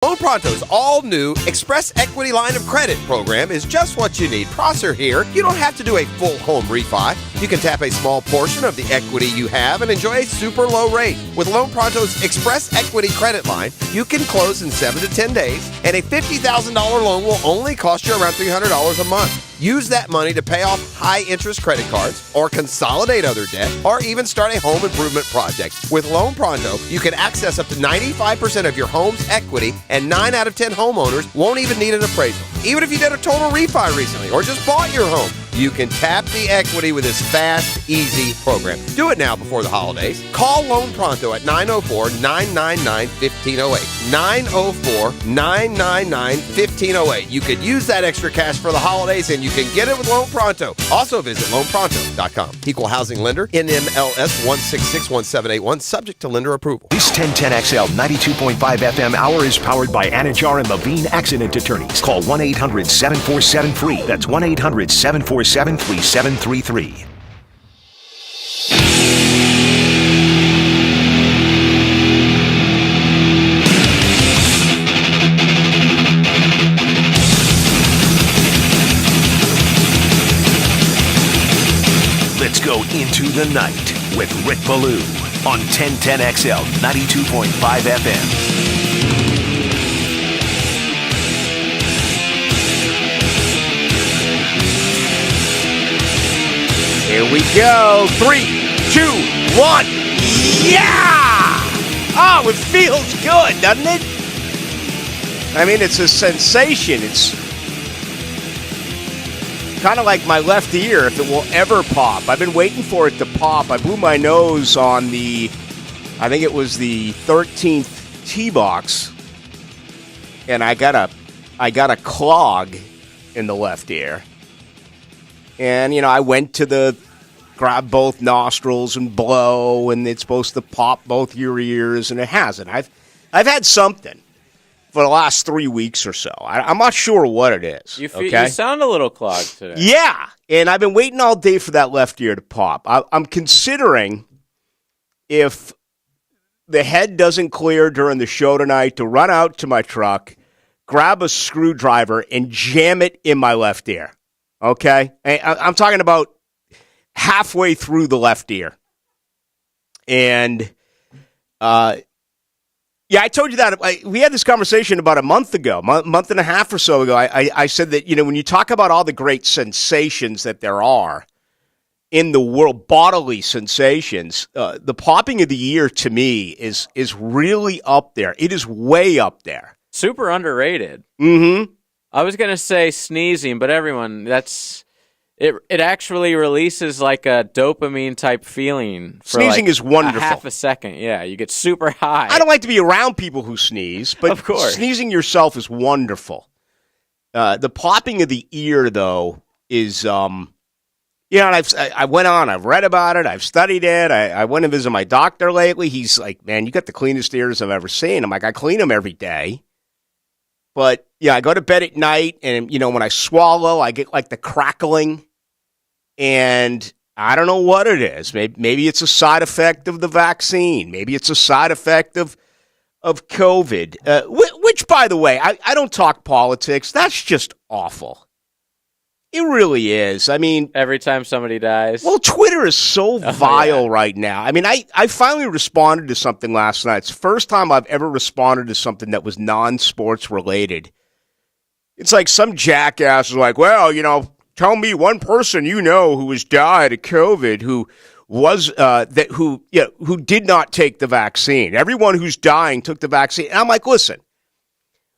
Loan Pronto's all-new Express Equity Line of Credit program is just what you need. Prosser here. You don't have to do a full home refi. You can tap a small portion of the equity you have and enjoy a super low rate. With Loan Pronto's Express Equity Credit Line, you can close in 7 to 10 days, and a $50,000 loan will only cost you around $300 a month. Use that money to pay off high-interest credit cards or consolidate other debt or even start a home improvement project. With Loan Pronto, you can access up to 95% of your home's equity, and 9 out of 10 homeowners won't even need an appraisal. Even if you did a total refi recently or just bought your home, you can tap the equity with this fast, easy program. Do it now before the holidays. Call Loan Pronto at 904-999-1508. 904-999-1508. You could use that extra cash for the holidays, and you can get it with Loan Pronto. Also visit loanpronto.com. Equal housing lender, NMLS 1661781, subject to lender approval. This 1010XL 92.5 FM hour is powered by Anajar and Levine Accident Attorneys. Call 1-800-747-FREE. That's 1-800-747-3733. Let's go into the night with Rick Ballou on 1010XL 92.5 FM. Here we go. 3, 2, 1. Yeah! Oh, it feels good, doesn't it? I mean, it's a sensation. It's kind of like my left ear, if it will ever pop. I've been waiting for it to pop. I blew my nose on I think it was the 13th tee box, and I got a clog in the left ear. And, I went to grab both nostrils and blow, and it's supposed to pop both your ears, and it hasn't. I've had something for the last 3 weeks or so. I'm not sure what it is. You sound a little clogged today. Yeah, and I've been waiting all day for that left ear to pop. I'm considering, if the head doesn't clear during the show tonight, to run out to my truck, grab a screwdriver, and jam it in my left ear. Okay? I'm talking about halfway through the left ear. And, yeah, I told you that. We had this conversation about a month ago, month and a half or so ago. I said that, when you talk about all the great sensations that there are in the world, bodily sensations, the popping of the ear to me is really up there. It is way up there. Super underrated. Mm-hmm. I was going to say sneezing, but it actually releases like a dopamine type feeling. Sneezing is wonderful. Half a second, yeah. You get super high. I don't like to be around people who sneeze, but of course, sneezing yourself is wonderful. The popping of the ear, though, is, and I've read about it, I've studied it. I went and visited my doctor lately. He's like, man, you got the cleanest ears I've ever seen. I'm like, I clean them every day. But, yeah, I go to bed at night, and, when I swallow, I get, like, the crackling. And I don't know what it is. Maybe it's a side effect of the vaccine. Maybe it's a side effect of COVID. Which, by the way, I don't talk politics. That's just awful. It really is. I mean, every time somebody dies. Well, Twitter is so vile right now. I mean, I finally responded to something last night. It's the first time I've ever responded to something that was non-sports related. It's like some jackass is like, well, tell me one person who has died of COVID who was who did not take the vaccine. Everyone who's dying took the vaccine. And I'm like, listen,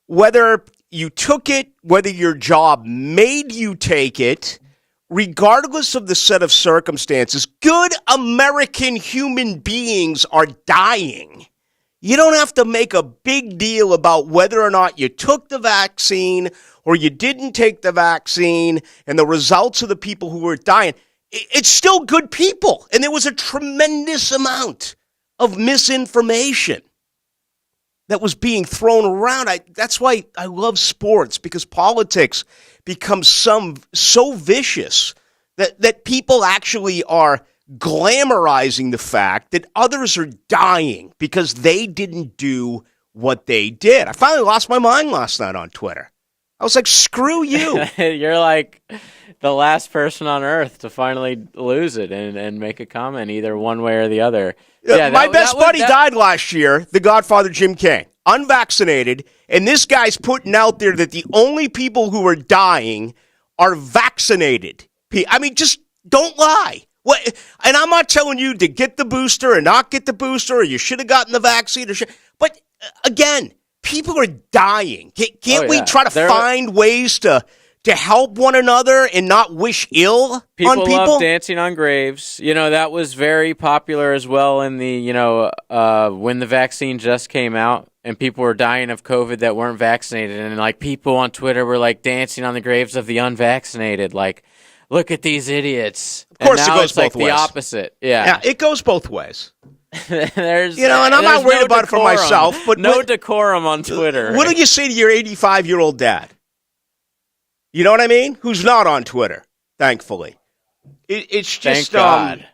whether you took it, whether your job made you take it, regardless of the set of circumstances, good American human beings are dying. You don't have to make a big deal about whether or not you took the vaccine or you didn't take the vaccine and the results of the people who were dying. It's still good people. And there was a tremendous amount of misinformation that was being thrown around. That's why I love sports, because politics becomes so vicious that people actually are glamorizing the fact that others are dying because they didn't do what they did. I finally lost my mind last night on Twitter. I was like, screw you. You're like the last person on earth to finally lose it and make a comment either one way or the other. Yeah, my best buddy died last year, the Godfather Jim King, unvaccinated, and this guy's putting out there that the only people who are dying are vaccinated. I mean, just don't lie. What? And I'm not telling you to get the booster or not get the booster, or you should have gotten the vaccine. But again, people are dying. Can't we try to find ways to help one another and not wish ill on people? People love dancing on graves. You know, that was very popular as well in the, when the vaccine just came out and people were dying of COVID that weren't vaccinated. And like people on Twitter were like dancing on the graves of the unvaccinated. Like, look at these idiots. Of course, and now it goes both like ways. The opposite. Yeah, it goes both ways. There's, and I'm not worried about it for myself. But no decorum on Twitter. What do you say to your 85-year-old dad? You know what I mean? Who's not on Twitter, thankfully. It's just, Thank God.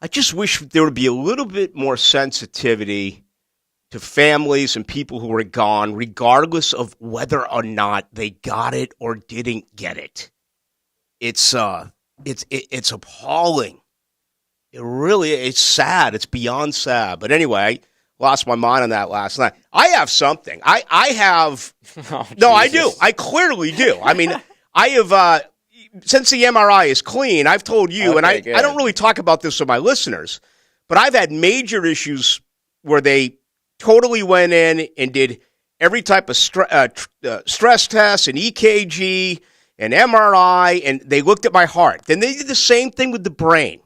I just wish there would be a little bit more sensitivity to families and people who are gone, regardless of whether or not they got it or didn't get it. It's appalling. It's sad. It's beyond sad. But anyway, I lost my mind on that last night. I have something. I have. No, I do. I clearly do. I mean, I have, since the MRI is clean, I've told you, and I don't really talk about this with my listeners, but I've had major issues where they totally went in and did every type of stress test and EKG and MRI, and they looked at my heart. Then they did the same thing with the brain.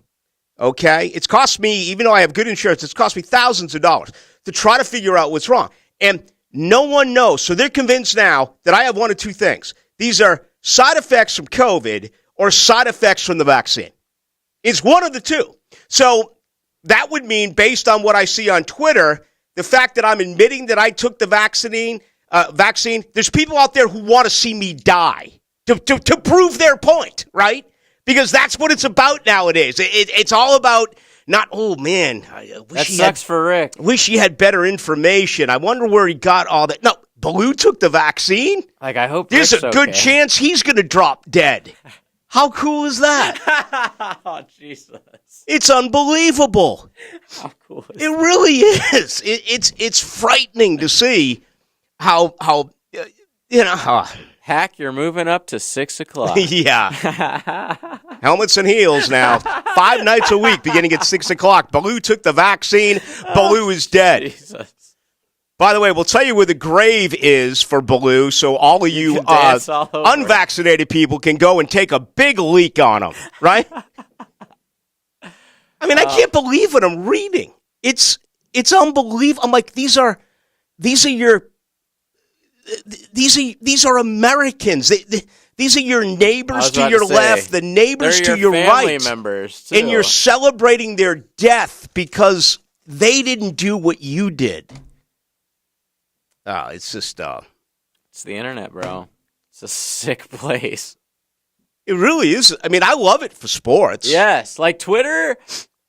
Okay? It's cost me, even though I have good insurance, it's cost me thousands of dollars to try to figure out what's wrong. And no one knows. So they're convinced now that I have one of two things. These are side effects from COVID or side effects from the vaccine. It's one of the two. So that would mean, based on what I see on Twitter, the fact that I'm admitting that I took the vaccine, there's people out there who want to see me die to prove their point, right? Because that's what it's about nowadays. It's all about not, oh, man. That sucks for Rick. Wish he had better information. I wonder where he got all that. No, Ballou took the vaccine. Like, I hope there's Rick's a good okay. chance he's going to drop dead. How cool is that? Oh, Jesus. It's unbelievable. How cool is it really is. It's frightening to see how Hack, you're moving up to 6 o'clock. Yeah. Helmets and heels now. 5 nights a week beginning at 6 o'clock. Ballou took the vaccine. Ballou is dead. Jesus. By the way, we'll tell you where the grave is for Ballou, so all of you unvaccinated people can go and take a big leak on him, right? I mean, I can't believe what I'm reading. It's unbelievable. I'm like, these are Americans. These are your neighbors to your left, the neighbors to your right, members too. And you're celebrating their death because they didn't do what you did. It's just it's the internet, bro. It's a sick place. It really is. I mean, I love it for sports. Yes, like Twitter.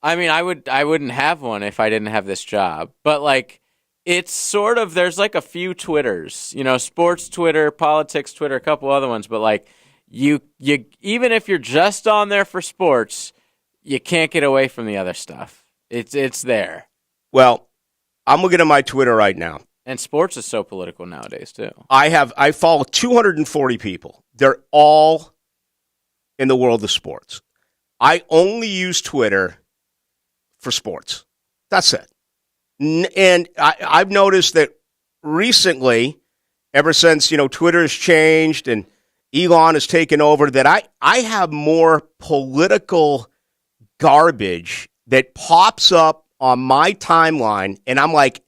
I mean, I wouldn't have one if I didn't have this job. But like, it's sort of, there's like a few Twitters, sports Twitter, politics Twitter, a couple other ones. But like, you even if you're just on there for sports, you can't get away from the other stuff. It's there. Well, I'm looking at my Twitter right now. And sports is so political nowadays too. I follow 240 people. They're all in the world of sports. I only use Twitter for sports. That's it. And I've noticed that recently, ever since Twitter has changed and Elon has taken over, that I have more political garbage that pops up on my timeline, and I'm like,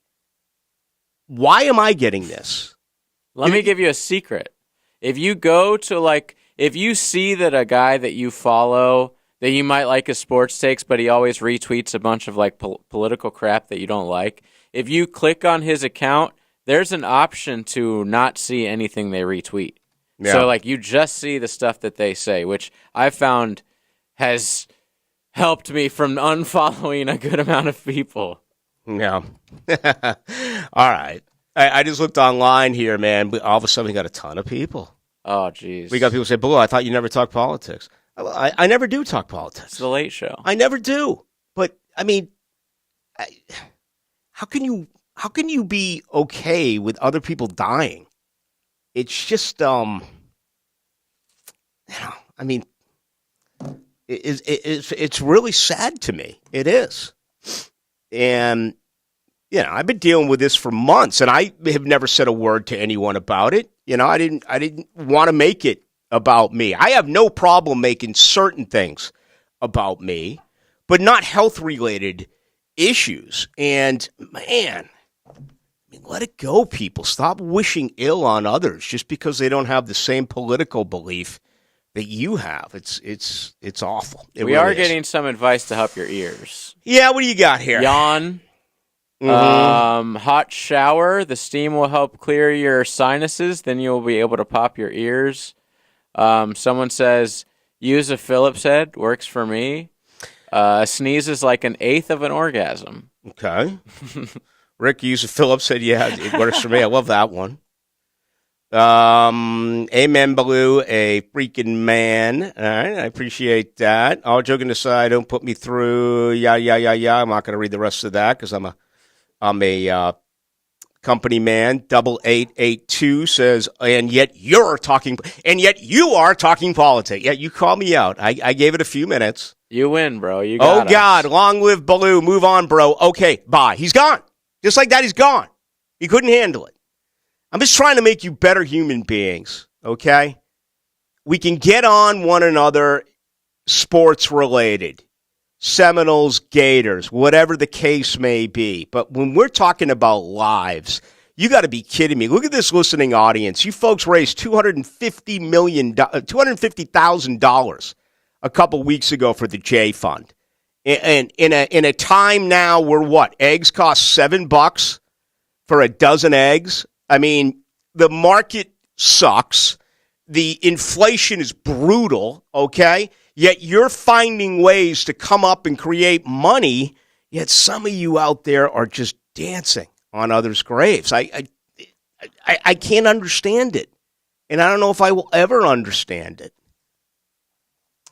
why am I getting this? Let me give you a secret. If you go to if you see that a guy that you follow that you might like his sports takes, but he always retweets a bunch of political crap that you don't like, if you click on his account, there's an option to not see anything they retweet. Yeah. So you just see the stuff that they say, which I found has helped me from unfollowing a good amount of people. No. All right. I just looked online here, man. All of a sudden, we got a ton of people. Oh, jeez. We got people say, Ballou, I thought you never talked politics. I never do talk politics. It's the Late Show. I never do. But, I mean, how can you be okay with other people dying? It's just, I mean, it's really sad to me. It is. And, I've been dealing with this for months, and I have never said a word to anyone about it. I didn't want to make it about me. I have no problem making certain things about me, but not health-related issues. And, man, let it go, people. Stop wishing ill on others just because they don't have the same political belief that you have. It's awful. We are getting some advice to help your ears. Yeah, what do you got here? Yawn. Hot shower. The steam will help clear your sinuses. Then you'll be able to pop your ears. Someone says, use a Phillips head. Works for me. Sneeze is like an eighth of an orgasm. Okay. Rick, use a Phillips head. Yeah, it works for me. I love that one. Amen, Ballou, a freaking man. All right, I appreciate that. All joking aside, don't put me through. Yeah. I'm not going to read the rest of that because I'm a company man. 8882 says, and yet you are talking politics. Yeah, you called me out. I gave it a few minutes. You win, bro. You got us. God, long live Ballou. Move on, bro. Okay, bye. He's gone. Just like that, he's gone. He couldn't handle it. I'm just trying to make you better human beings, okay? We can get on one another sports-related, Seminoles, Gators, whatever the case may be. But when we're talking about lives, you got to be kidding me. Look at this listening audience. You folks raised $250,000 a couple weeks ago for the J Fund. And in a time now where eggs cost $7 for a dozen eggs. I mean, the market sucks. The inflation is brutal, okay? Yet you're finding ways to come up and create money, yet some of you out there are just dancing on others' graves. I can't understand it, and I don't know if I will ever understand it.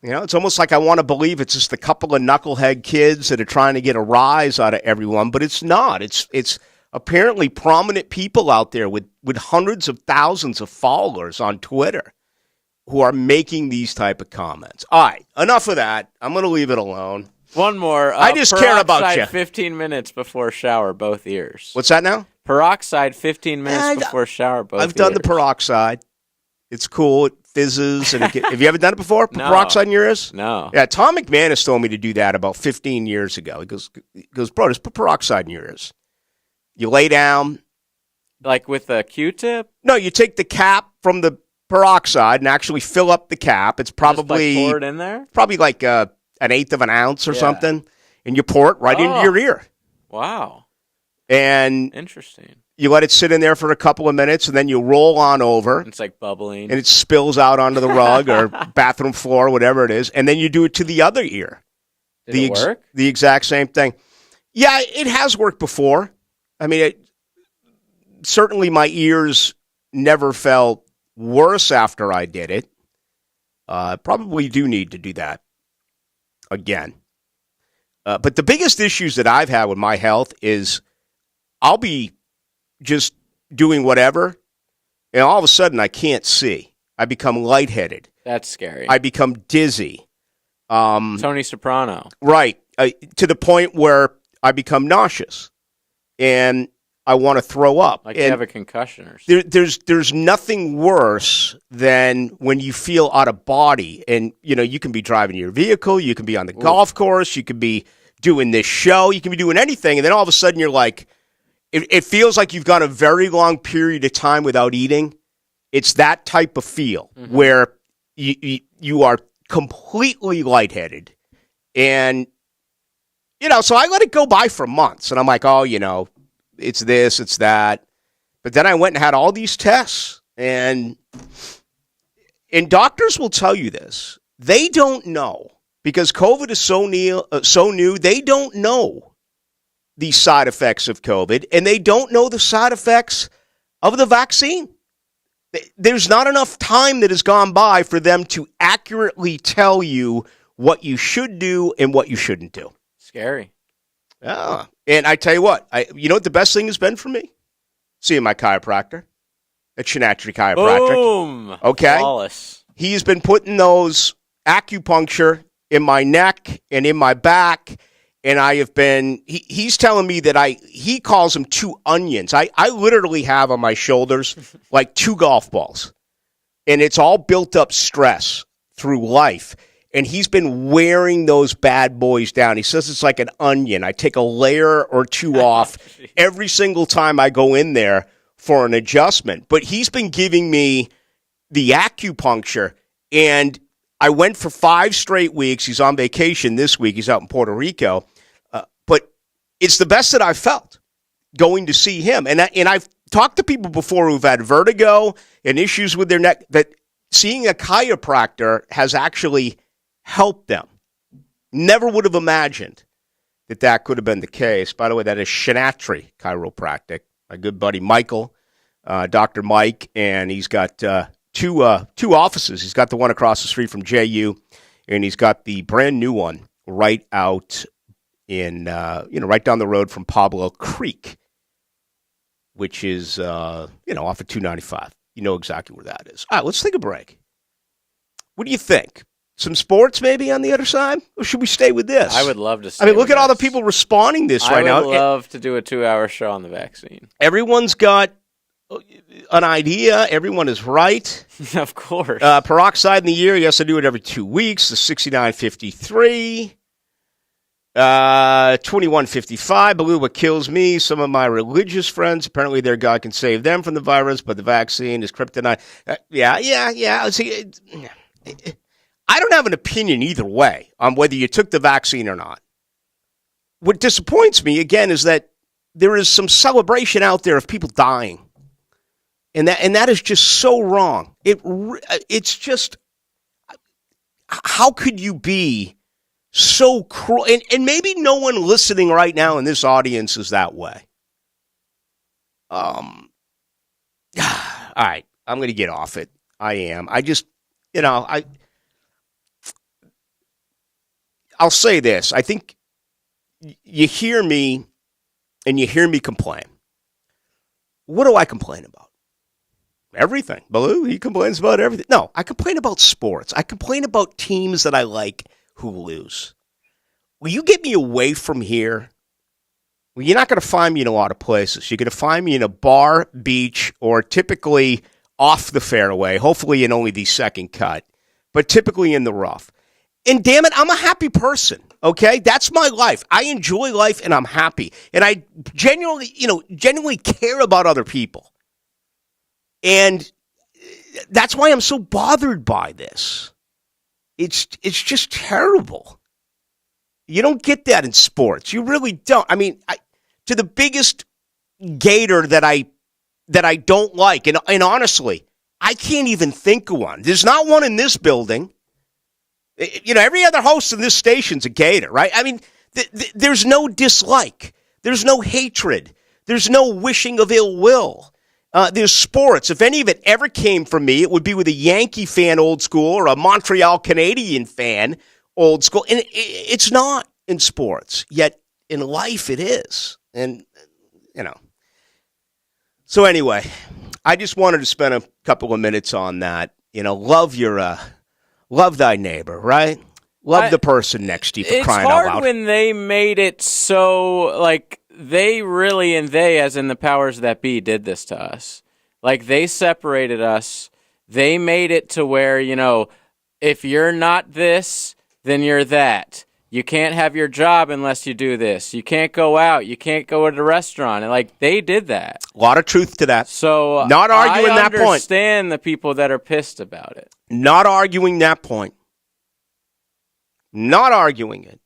It's almost like I want to believe it's just a couple of knucklehead kids that are trying to get a rise out of everyone, but it's not. It's apparently prominent people out there with hundreds of thousands of followers on Twitter who are making these type of comments. All right, enough of that. I'm going to leave it alone. One more. I just care about you. 15 minutes before shower, both ears. What's that now? Peroxide, 15 minutes before shower, both ears. I've done the peroxide. It's cool. It fizzes. Have you ever done it before? No. Peroxide in your ears? No. Yeah, Tom McManus told me to do that about 15 years ago. He goes, bro, just put peroxide in your ears. You lay down. Like with a Q-tip? No, you take the cap from the peroxide and actually fill up the cap. It's probably just pour it in there? Probably like an eighth of an ounce or something, and you pour it right into your ear. Wow. And interesting. You let it sit in there for a couple of minutes, and then you roll on over. It's like bubbling. And it spills out onto the rug or bathroom floor, whatever it is, and then you do it to the other ear. Did it work? The exact same thing. Yeah, it has worked before. I mean, certainly my ears never felt worse after I did it. Probably do need to do that again. But the biggest issues that I've had with my health is I'll be just doing whatever, and all of a sudden I can't see. I become lightheaded. That's scary. I become dizzy. Tony Soprano. Right. To the point where I become nauseous. And I want to throw up. Like you have a concussion or something. There's nothing worse than when you feel out of body. And, you can be driving your vehicle. You can be on the golf course. You could be doing this show. You can be doing anything. And then all of a sudden you're like, it feels like you've gone a very long period of time without eating. It's that type of feel where you are completely lightheaded. And, so I let it go by for months. And I'm like, it's this, it's that. But then I went and had all these tests. And doctors will tell you this. They don't know. Because COVID is so new, they don't know the side effects of COVID, and they don't know the side effects of the vaccine. There's not enough time that has gone by for them to accurately tell you what you should do and what you shouldn't do. Scary. Yeah. And I tell you what, you know what the best thing has been for me? Seeing my chiropractor at Shinatry Chiropractic. Boom. Okay. Flawless. He's been putting those acupuncture in my neck and in my back. And I have been, he's telling me that he calls them two onions. I literally have on my shoulders like two golf balls. And it's all built up stress through life. And he's been wearing those bad boys down. He says it's like an onion. I take a layer or two off every single time I go in there for an adjustment. But he's been giving me the acupuncture, and I went for 5 straight weeks. He's on vacation this week. He's out in Puerto Rico. But it's the best that I've felt going to see him. And I've talked to people before who've had vertigo and issues with their neck, that seeing a chiropractor has actually helped them. Never would have imagined that could have been the case. By the way, that is Shinatry Chiropractic. My good buddy Michael, Dr. Mike, and he's got two offices. He's got the one across the street from JU, and he's got the brand new one right out in, right down the road from Pablo Creek, which is, off of 295. You know exactly where that is. All right, let's take a break. What do you think? Some sports maybe on the other side? Or should we stay with this? I would love to stay look at all the people responding this right now. I would love to do a 2-hour show on the vaccine. Everyone's got an idea. Everyone is right. Of course. Peroxide in the year, yes, I do it every 2 weeks. The 69.53. 21.55. Ballou, what kills me, some of my religious friends, apparently their God can save them from the virus, but the vaccine is kryptonite. Yeah. See, I don't have an opinion either way on whether you took the vaccine or not. What disappoints me, again, is that there is some celebration out there of people dying. And that is just so wrong. It's just, how could you be so cruel? And maybe no one listening right now in this audience is that way. All right, I'm going to get off it. I am. I just, I'll say this. I think you hear me and you hear me complain. What do I complain about? Everything. Ballou, he complains about everything. No, I complain about sports. I complain about teams that I like who lose. Will you get me away from here? Well, you're not going to find me in a lot of places. You're going to find me in a bar, beach, or typically off the fairway, hopefully in only the second cut, but typically in the rough. And damn it, I'm a happy person, okay? That's my life. I enjoy life, and I'm happy. And I genuinely care about other people. And that's why I'm so bothered by this. It's just terrible. You don't get that in sports. You really don't. I mean, to the biggest Gator that I don't like, and honestly, I can't even think of one. There's not one in this building. Every other host in this station's a Gator, right? I mean, there's no dislike. There's no hatred. There's no wishing of ill will. There's sports. If any of it ever came from me, it would be with a Yankee fan, old school, or a Montreal Canadian fan, old school. And it's not in sports, yet in life it is. And, So anyway, I just wanted to spend a couple of minutes on that. Love thy neighbor, right? Love the person next to you, for crying out loud. It's hard when they made it so, they really, and they, as in the powers that be, did this to us. They separated us. They made it to where, if you're not this, then you're that. You can't have your job unless you do this. You can't go out. You can't go to the restaurant. And, they did that. A lot of truth to that. So not arguing that point. I understand the people that are pissed about it. Not arguing that point. Not arguing it.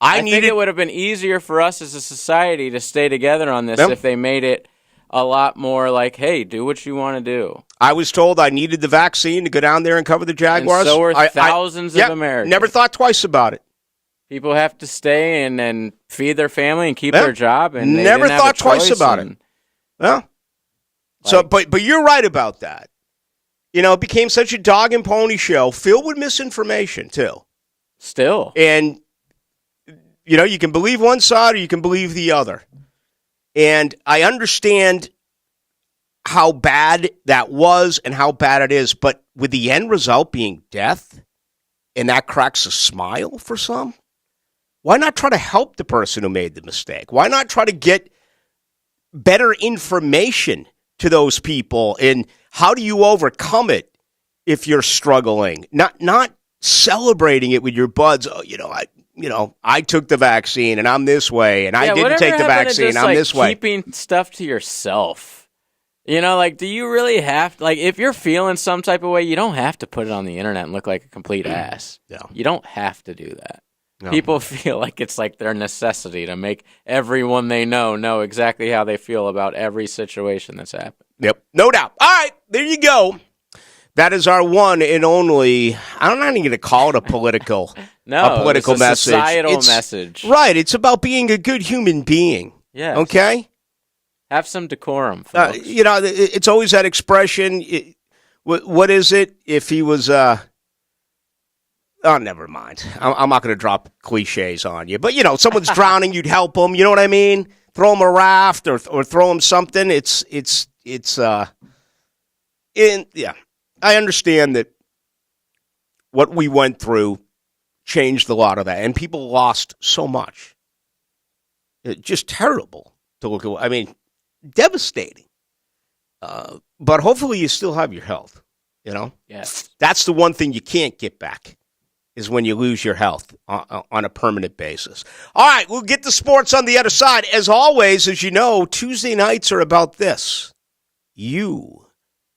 I think it would have been easier for us as a society to stay together on this if they made it a lot more hey, do what you want to do. I was told I needed the vaccine to go down there and cover the Jaguars. And so are thousands of Americans. Never thought twice about it. People have to stay and feed their family and keep their job, and they never didn't have thought a choice twice about it. Well, but you're right about that. It became such a dog and pony show filled with misinformation too. Still, and you can believe one side or you can believe the other. And I understand how bad that was and how bad it is, but with the end result being death, and that cracks a smile for some, why not try to help the person who made the mistake? Why not try to get better information to those people? And how do you overcome it if you're struggling? Not celebrating it with your buds. Oh, I took the vaccine and I'm this way, and I didn't take the vaccine. I'm this way. Keeping stuff to yourself. Do you really have to, if you're feeling some type of way, you don't have to put it on the internet and look like a complete ass. No. You don't have to do that. No. People feel like it's like their necessity to make everyone they know exactly how they feel about every situation that's happened. Yep, no doubt. All right, there you go. That is our one and only, I'm not even going to call it a political, it's a message. Societal message. Right, it's about being a good human being. Yes. Okay? Have some decorum, folks. It's always that expression. What is it? If he was, never mind. I'm not going to drop cliches on you. But, someone's drowning, you'd help them. You know what I mean? Throw them a raft or throw them something. I understand that what we went through changed a lot of that. And people lost so much. It's just terrible to look at. I mean, devastating. But hopefully you still have your health, Yes. That's the one thing you can't get back is when you lose your health on a permanent basis. All right, we'll get to sports on the other side. As always, as you know, Tuesday nights are about this. Your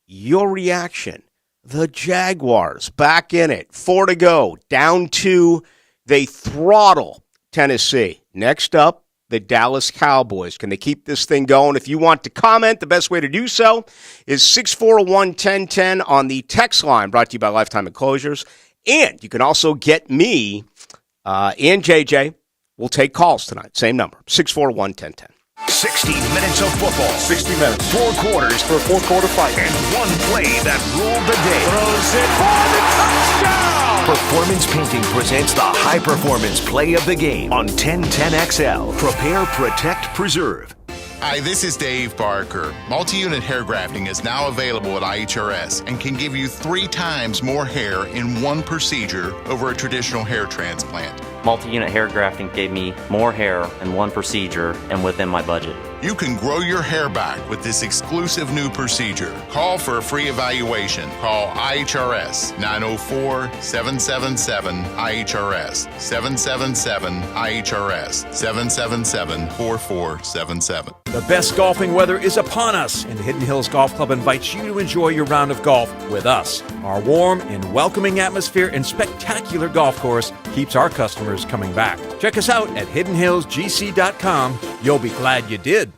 reaction. The Jaguars back in it. 4 to go. Down 2. They throttle Tennessee. Next up, the Dallas Cowboys. Can they keep this thing going? If you want to comment, the best way to do so is 641-1010 on the text line, brought to you by Lifetime Enclosures. And you can also get me and JJ. We'll take calls tonight. Same number, 641-1010. 60 minutes of football. 60 minutes. 4 quarters For a fourth-quarter fight. and one play that ruled the day. Throws it for the touchdown! Performance Painting presents the high-performance play of the game on 1010XL. Prepare, protect, preserve. Hi, this is Dave Barker. Multi-unit hair grafting is now available at IHRS and can give you 3 times more hair in one procedure over a traditional hair transplant. Multi-unit hair grafting gave me more hair in one procedure and within my budget. You can grow your hair back with this exclusive new procedure. Call for a free evaluation. Call IHRS 904-777-IHRS 777-IHRS 777-4477. The best golfing weather is upon us, and Hidden Hills Golf Club invites you to enjoy your round of golf with us. Our warm and welcoming atmosphere and spectacular golf course keeps our customers coming back. Check us out at hiddenhillsgc.com. You'll be glad you did.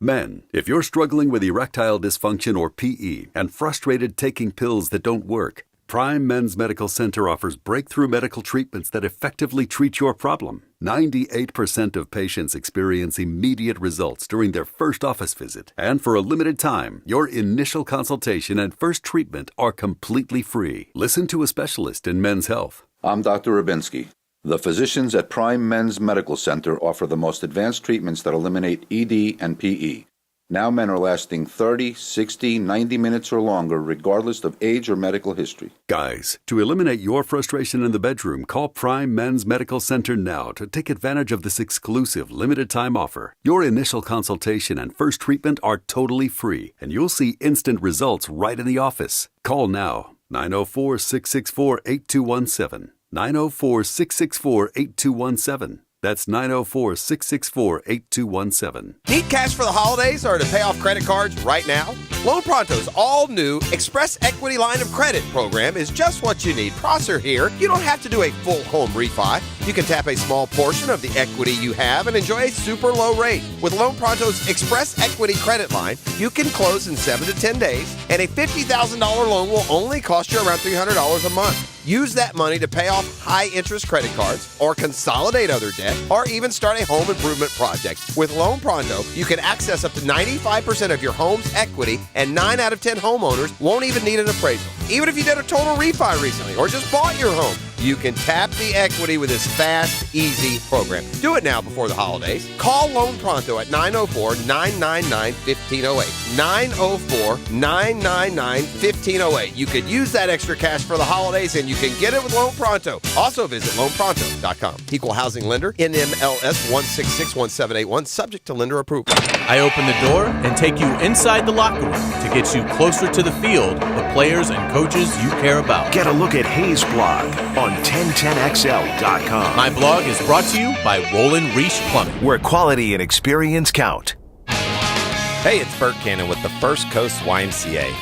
Men, if you're struggling with erectile dysfunction or PE and frustrated taking pills that don't work, Prime Men's Medical Center offers breakthrough medical treatments that effectively treat your problem. 98% of patients experience immediate results during their first office visit. And for a limited time, your initial consultation and first treatment are completely free. Listen to a specialist in men's health. I'm Dr. Rubinski. The physicians at Prime Men's Medical Center offer the most advanced treatments that eliminate ED and PE. Now men are lasting 30, 60, 90 minutes or longer, regardless of age or medical history. Guys, to eliminate your frustration in the bedroom, call Prime Men's Medical Center now to take advantage of this exclusive limited-time offer. Your initial consultation and first treatment are totally free, and you'll see instant results right in the office. Call now, 904-664-8217. 904-664-8217. That's 904-664-8217. Need cash for the holidays or to pay off credit cards right now? Loan Pronto's all-new Express Equity Line of Credit program is just what you need. Prosser here. You don't have to do a full home refi. You can tap a small portion of the equity you have and enjoy a super low rate. With Loan Pronto's Express Equity Credit Line, you can close in 7 to 10 days, and a $50,000 loan will only cost you around $300 a month. Use that money to pay off high-interest credit cards or consolidate other debt or even start a home improvement project. With Loan Pronto, you can access up to 95% of your home's equity, and 9 out of 10 homeowners won't even need an appraisal. Even if you did a total refi recently or just bought your home, you can tap the equity with this fast, easy program. Do it now before the holidays. Call Loan Pronto at 904-999-1508. 904-999-1508. You could use that extra cash for the holidays, and you can get it with Loan Pronto. Also visit loanpronto.com. Equal housing lender, NMLS 1661781, subject to lender approval. I open the door and take you inside the locker room to get you closer to the field, the players and coaches you care about. Get a look at Hayes' blog on 1010XL.com. My blog is brought to you by Roland Reach Plumbing, where quality and experience count. Hey, it's Bert Cannon with the First Coast YMCA.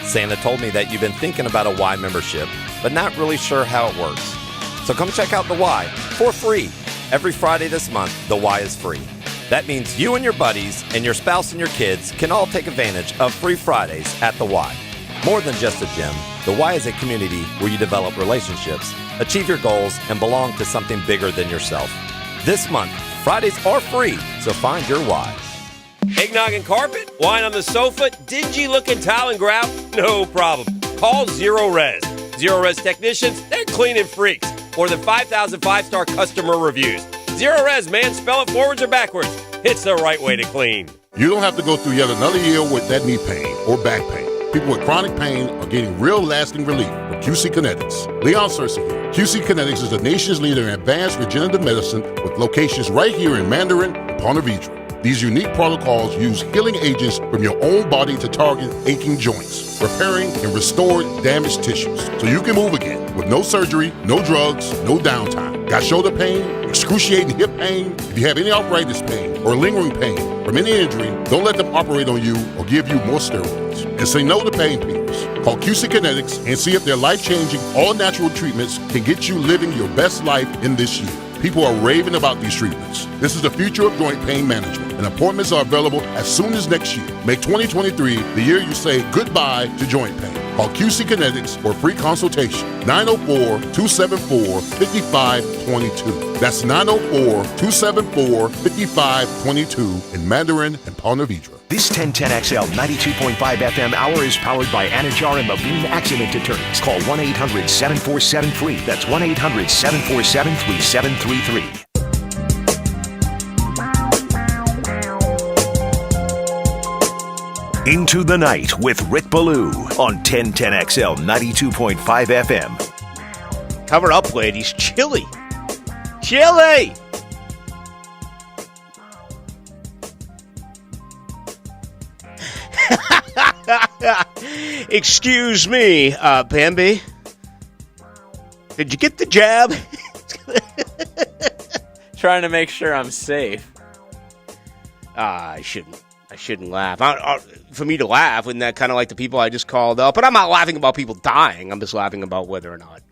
Santa told me that you've been thinking about a Y membership, but not really sure how it works. So come check out the Y for free. Every Friday this month, the Y is free. That means you and your buddies and your spouse and your kids can all take advantage of free Fridays at the Y. More than just a gym, the Y is a community where you develop relationships, achieve your goals, and belong to something bigger than yourself. This month, Fridays are free, so find your Y. Eggnog and carpet? Wine on the sofa? Dingy looking tile and grout? No problem. Call Zero Res. Zero Res technicians, they're cleaning freaks. More than 5,000 5-star customer reviews. Zero Res, man, spell it forwards or backwards. It's the right way to clean. You don't have to go through yet another year with that knee pain or back pain. People with chronic pain are getting real lasting relief with QC Kinetics. Leon Searcy here. QC Kinetics is the nation's leader in advanced regenerative medicine with locations right here in Mandarin and Ponte Vedra. These unique protocols use healing agents from your own body to target aching joints, repairing and restore damaged tissues, so you can move again with no surgery, no drugs, no downtime. Got shoulder pain, excruciating hip pain? If you have any arthritis pain or lingering pain from any injury, don't let them operate on you or give you more steroids. And say no to pain pills. Call QC Kinetics and see if their life-changing, all-natural treatments can get you living your best life in this year. People are raving about these treatments. This is the future of joint pain management, and appointments are available as soon as next year. Make 2023 the year you say goodbye to joint pain. Call QC Kinetics for a free consultation. 904-274-5522. That's 904-274-5522 in Mandarin and Ponte Vedra. This 1010XL 92.5 FM hour is powered by Anajar and Levine Accident Attorneys. Call 1-800-747-FREE. That's 1-800-747-3733. Into the Night with Rick Ballou on 1010XL 92.5 FM. Cover up, ladies. Chilly. Chilly! Excuse me, Bambi. Did you get the jab? Trying to make sure I'm safe. I shouldn't laugh. For me to laugh, isn't that kind of like the people I just called up? But I'm not laughing about people dying. I'm just laughing about whether or not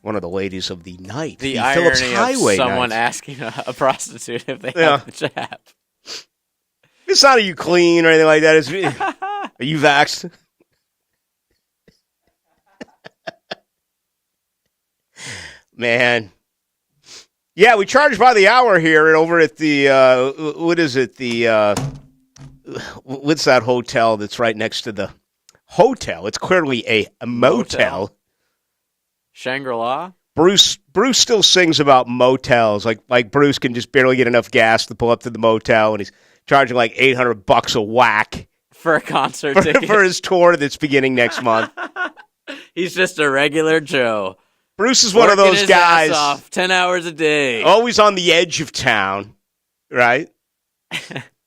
one of the ladies of the night, the Phillips irony Highway of someone night, asking a prostitute if they have the jab. It's not, are you clean or anything like that? It's, are you vaxxed? Man. Yeah, we charge by the hour here and over at the, what is it? What's that hotel that's right next to the hotel? It's clearly a motel. Shangri-La? Bruce still sings about motels. Like Bruce can just barely get enough gas to pull up to the motel, and he's charging like $800 a whack for a concert ticket for his tour that's beginning next month. He's just a regular Joe. Bruce is one of those guys, ass off 10 hours a day, always on the edge of town, right?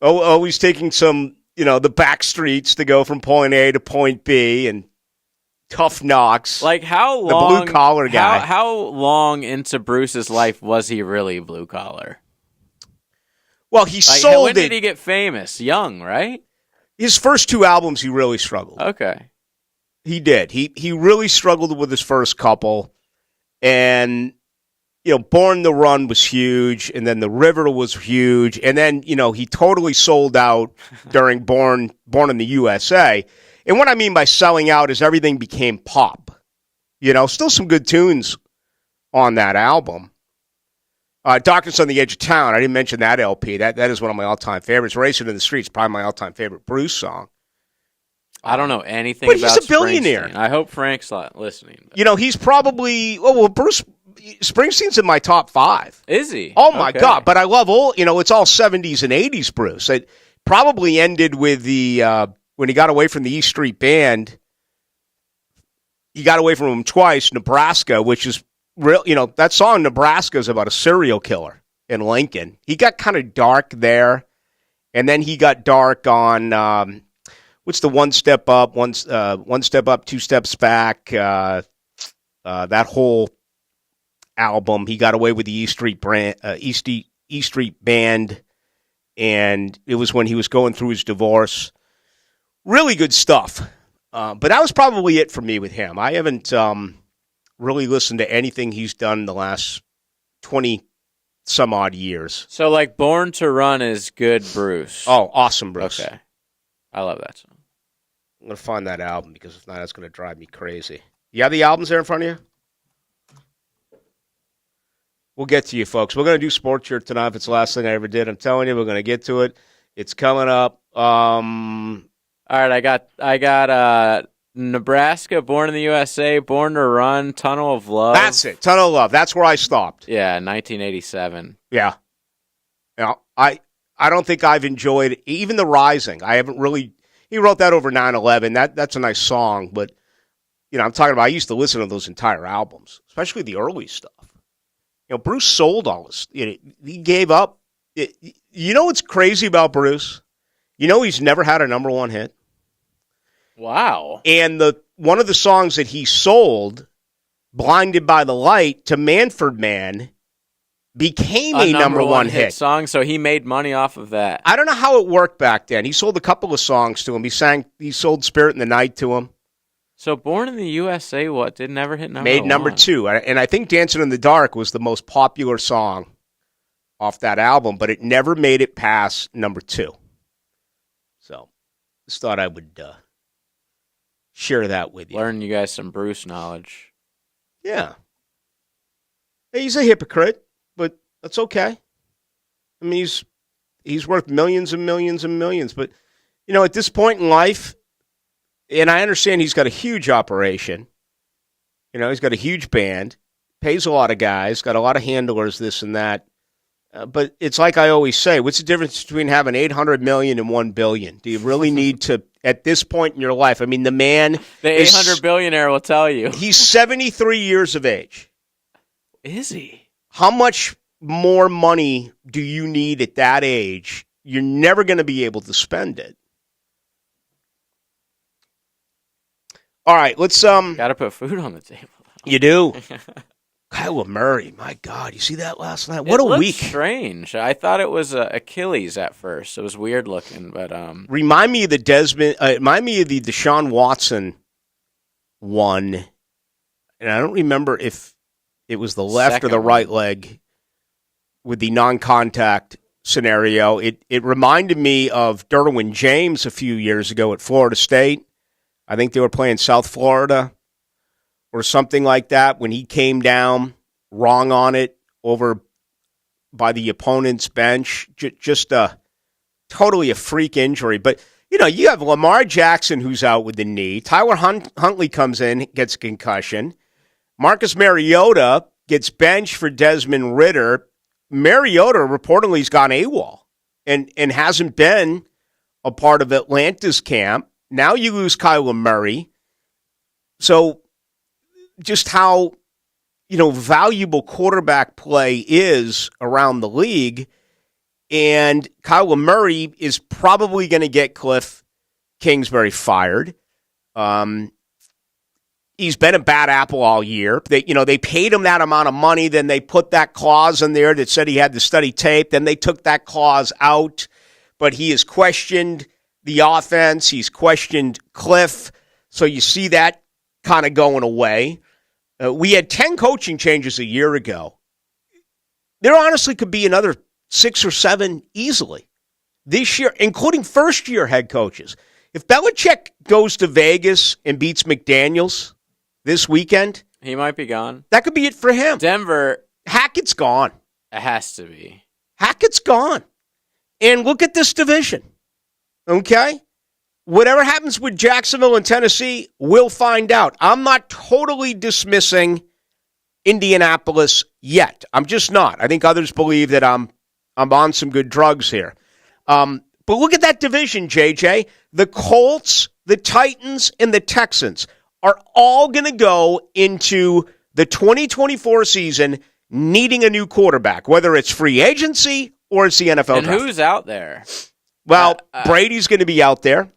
Always taking some, the back streets to go from point A to point B, and tough knocks. Like how long? The blue collar guy. How long into Bruce's life was he really blue collar? Well, he sold when it. did he get famous? Young, right? His first two albums, he really struggled. Okay. He did. He really struggled with his first couple. And, Born the Run was huge. And then The River was huge. And then, he totally sold out during Born in the USA. And what I mean by selling out is everything became pop. Still some good tunes on that album. Darkness on the Edge of Town. I didn't mention that LP. That is one of my all-time favorites. Racing in the Streets, probably my all-time favorite Bruce song. I don't know anything but about he's a billionaire. Springsteen. I hope Frank's not listening. He's probably Bruce Springsteen's in my top 5. Is he? Oh my God! But I love it's all 70s and 80s Bruce. It probably ended with the when he got away from the E Street Band. He got away from him twice. Nebraska, which is real. That song Nebraska is about a serial killer in Lincoln. He got kind of dark there, and then he got dark on. What's the One Step Up, One Step Up, Two Steps Back? That whole album. He got away with the E Street Band, and it was when he was going through his divorce. Really good stuff. But that was probably it for me with him. I haven't really listened to anything he's done in the last 20 some odd years. So, like, Born to Run is good, Bruce. Oh, awesome, Bruce. Okay, I love that song. I'm going to find that album because if not, it's going to drive me crazy. You have the albums there in front of you? We'll get to you, folks. We're going to do Sports Shirt tonight. If it's the last thing I ever did, I'm telling you, we're going to get to it. It's coming up. All right, I got Nebraska, Born in the USA, Born to Run, Tunnel of Love. That's it, Tunnel of Love. That's where I stopped. Yeah, 1987. Yeah. I don't think I've enjoyed even The Rising. I haven't really. He wrote that over 9/11. That's a nice song, but I'm talking about. I used to listen to those entire albums, especially the early stuff. Bruce sold all this. He gave up. What's crazy about Bruce? He's never had a number 1 hit. Wow. And one of the songs that he sold, Blinded by the Light, to Manford Man, became a number 1 hit song, so he made money off of that. I don't know how it worked back then. He sold a couple of songs to him. He sold Spirit in the Night to him. So Born in the USA, did never hit number 1? Made number 2. And I think Dancing in the Dark was the most popular song off that album, but it never made it past number 2. So just thought I would share that with you. Learn you guys some Bruce knowledge. Yeah. He's a hypocrite. But that's okay. I mean, he's worth millions and millions and millions. But, at this point in life, and I understand he's got a huge operation. He's got a huge band, pays a lot of guys, got a lot of handlers, this and that. But it's like I always say, what's the difference between having $800 million and $1 billion? Do you really need to, at this point in your life? I mean, the man... The 800 billionaire will tell you. He's 73 years of age. Is he? How much more money do you need at that age? You're never going to be able to spend it. All right, let's got to put food on the table. You do. Kyler Murray, my God, you see that last night? What a week! Strange. I thought it was Achilles at first. It was weird looking, but remind me of the Deshaun Watson one, and I don't remember if it was the left or the right leg with the non-contact scenario. It reminded me of Derwin James a few years ago at Florida State. I think they were playing South Florida or something like that when he came down wrong on it over by the opponent's bench. Just totally a freak injury. But, you have Lamar Jackson who's out with the knee. Tyler Huntley comes in, gets a concussion. Marcus Mariota gets benched for Desmond Ridder. Mariota reportedly has gone AWOL and hasn't been a part of Atlanta's camp. Now you lose Kyler Murray. So just how, valuable quarterback play is around the league. And Kyler Murray is probably going to get Cliff Kingsbury fired. He's been a bad apple all year. They paid him that amount of money. Then they put that clause in there that said he had to study tape. Then they took that clause out. But he has questioned the offense. He's questioned Cliff. So you see that kind of going away. We had 10 coaching changes a year ago. There honestly could be another 6 or 7 easily this year, including first-year head coaches. If Belichick goes to Vegas and beats McDaniels this weekend, He might be gone. That could be it for him. Denver. Hackett's gone. It has to be. Hackett's gone. And look at this division. Okay? Whatever happens with Jacksonville and Tennessee, we'll find out. I'm not totally dismissing Indianapolis yet. I'm just not. I think others believe that I'm on some good drugs here. But look at that division, JJ. The Colts, the Titans, and the Texans are all going to go into the 2024 season needing a new quarterback, whether it's free agency or it's the NFL and draft. Who's out there? Well, Brady's going to be out there.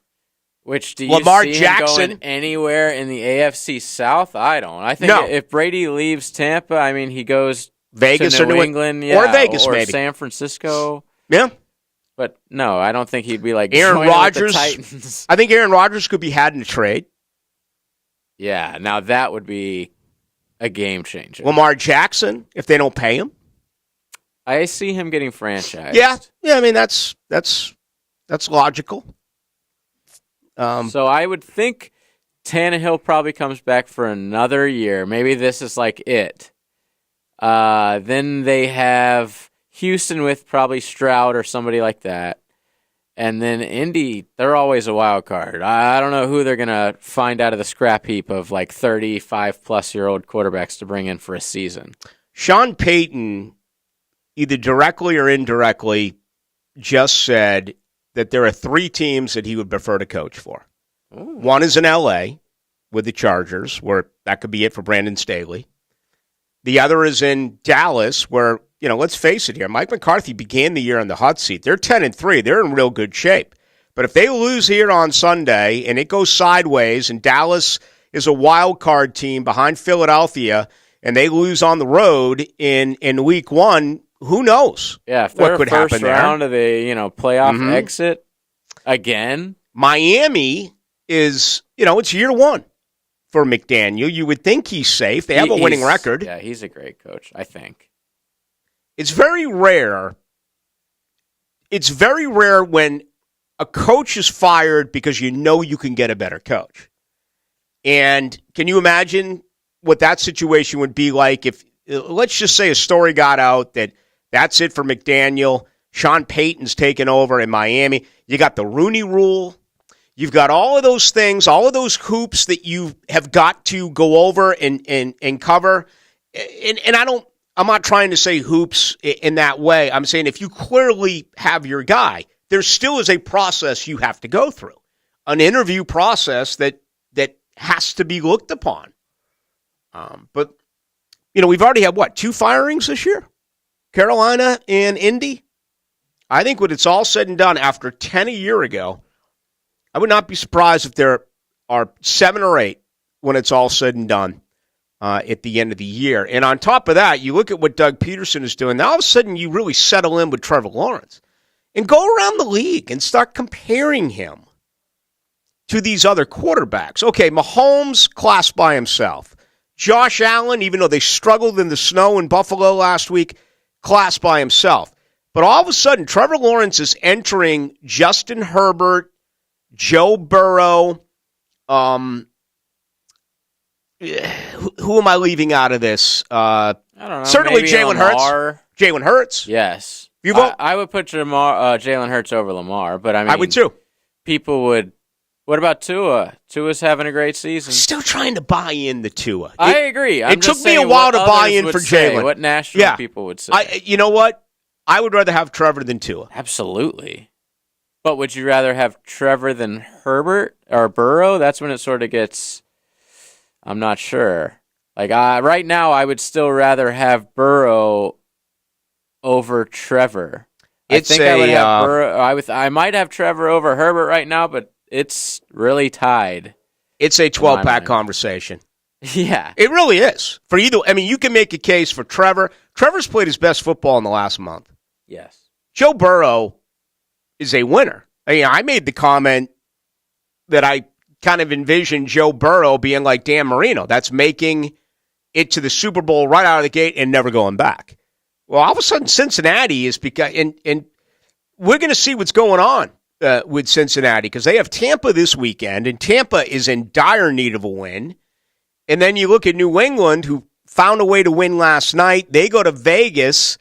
Which do you Lamar see Jackson him going anywhere in the AFC South? I don't. I think if Brady leaves Tampa, I mean, he goes Vegas to or New England, or Vegas, or maybe San Francisco. Yeah, but no, I don't think he'd be like Aaron Rodgers. The Titans. I think Aaron Rodgers could be had in a trade. Yeah, now that would be a game changer. Lamar Jackson, if they don't pay him, I see him getting franchised. Yeah. I mean that's logical. So I would think Tannehill probably comes back for another year. Maybe this is like it. Then they have Houston with probably Stroud or somebody like that. And then Indy, they're always a wild card. I don't know who they're going to find out of the scrap heap of like 35-plus-year-old quarterbacks to bring in for a season. Sean Payton, either directly or indirectly, just said that there are 3 teams that he would prefer to coach for. Ooh. One is in L.A. with the Chargers, where that could be it for Brandon Staley. The other is in Dallas, where, let's face it here, Mike McCarthy began the year on the hot seat. They're 10-3. They're in real good shape. But if they lose here on Sunday and it goes sideways and Dallas is a wild card team behind Philadelphia and they lose on the road in week 1, who knows? Yeah, if they're what could first happen there? round of the playoff exit again. Miami is, it's year 1 for McDaniel. You would think he's safe. They have a winning record. Yeah, he's a great coach, I think. It's very rare. It's very rare when a coach is fired because you can get a better coach. And can you imagine what that situation would be like if, let's just say a story got out that that's it for McDaniel. Sean Payton's taken over in Miami. You got the Rooney Rule. You've got all of those things, all of those hoops that you have got to go over and cover. And I'm not trying to say hoops in that way. I'm saying if you clearly have your guy, there still is a process you have to go through, an interview process that has to be looked upon. But, we've already had, 2 firings this year? Carolina and Indy? I think when it's all said and done, after 10 a year ago, I would not be surprised if there are 7 or 8 when it's all said and done at the end of the year. And on top of that, you look at what Doug Peterson is doing. Now all of a sudden you really settle in with Trevor Lawrence and go around the league and start comparing him to these other quarterbacks. Okay, Mahomes, class by himself. Josh Allen, even though they struggled in the snow in Buffalo last week, class by himself. But all of a sudden, Trevor Lawrence is entering Justin Herbert, Joe Burrow. Who am I leaving out of this? I don't know. Certainly Maybe Jalen Hurts. Jalen Hurts. Yes. You vote? I would put Jalen Hurts over Lamar, but I would too. People would. What about Tua? Tua's having a great season. Still trying to buy in the Tua. I agree. It took me a while to buy in for Jalen. What national people would say. You know what? I would rather have Trevor than Tua. Absolutely. But would you rather have Trevor than Herbert or Burrow? That's when it sort of gets... I'm not sure. Right now, I would still rather have Burrow over Trevor. I think I would have Burrow. I might have Trevor over Herbert right now, but it's really tied. It's a 12-pack conversation. Yeah. It really is. For either, you can make a case for Trevor. Trevor's played his best football in the last month. Yes. Joe Burrow is a winner. I made the comment that I kind of envisioned Joe Burrow being like Dan Marino. That's making it to the Super Bowl right out of the gate and never going back. Well, all of a sudden, Cincinnati is and we're going to see what's going on with Cincinnati because they have Tampa this weekend, and Tampa is in dire need of a win. And then you look at New England, who found a way to win last night. They go to Vegas.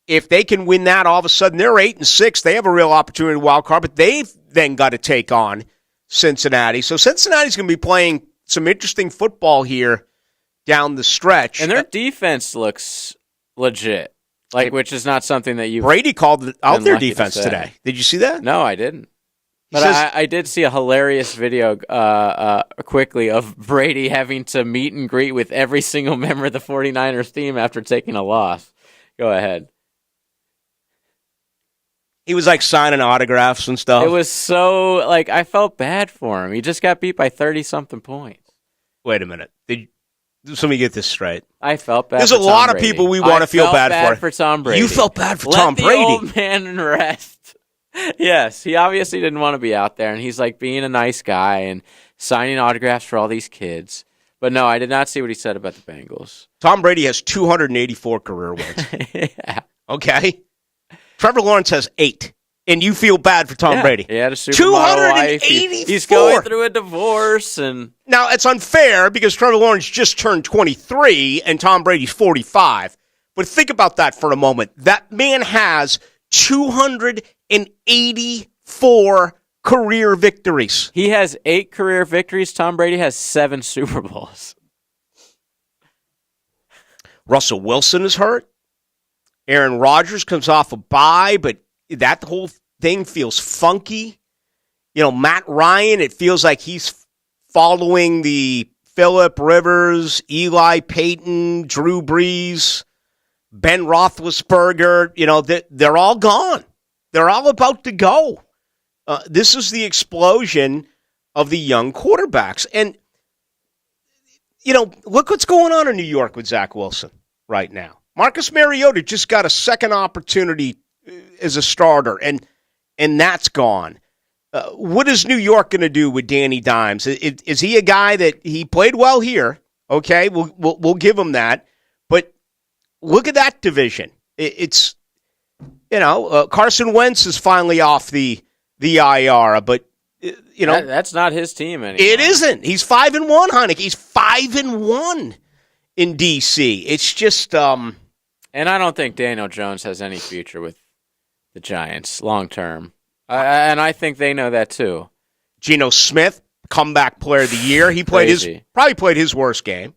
If they can win that, all of a sudden they're 8-6. They have a real opportunity to wild card, but they've then got to take on Cincinnati. So Cincinnati's going to be playing some interesting football here down the stretch. And their defense looks legit, which is not something that you. Brady called out their defense today. Did you see that? No, I didn't. But I did see a hilarious video quickly of Brady having to meet and greet with every single member of the 49ers team after taking a loss. Go ahead. He was signing autographs and stuff. It was so, I felt bad for him. He just got beat by 30-something points. Wait a minute. Let me get this straight. I felt bad There's for a Tom lot Brady. of people we want to feel bad for Tom Brady. You felt bad for Tom Brady. Let the old man rest. Yes, he obviously didn't want to be out there, and he's being a nice guy and signing autographs for all these kids. But no, I did not see what he said about the Bengals. Tom Brady has 284 career wins. Yeah. Okay? Trevor Lawrence has 8. And you feel bad for Tom Brady. He had a supermodel wife. He's going through a divorce. Now, it's unfair because Trevor Lawrence just turned 23 and Tom Brady's 45. But think about that for a moment. That man has 284 career victories. He has 8 career victories. Tom Brady has 7 Super Bowls. Russell Wilson is hurt. Aaron Rodgers comes off a bye, but that whole thing feels funky. Matt Ryan, it feels like he's following the Phillip Rivers, Eli Payton, Drew Brees, Ben Roethlisberger. They're all gone. They're all about to go. This is the explosion of the young quarterbacks. And, look what's going on in New York with Zach Wilson right now. Marcus Mariota just got a second opportunity as a starter, and that's gone. What is New York going to do with Danny Dimes? Is he a guy that he played well here? Okay, we'll give him that. But look at that division. It's Carson Wentz is finally off the IR, but that's not his team anymore. It isn't. He's 5-1, Heinicke. He's 5-1 in DC. It's just and I don't think Daniel Jones has any future with the Giants long term. And I think they know that too. Geno Smith, comeback player of the year. He probably played his worst game.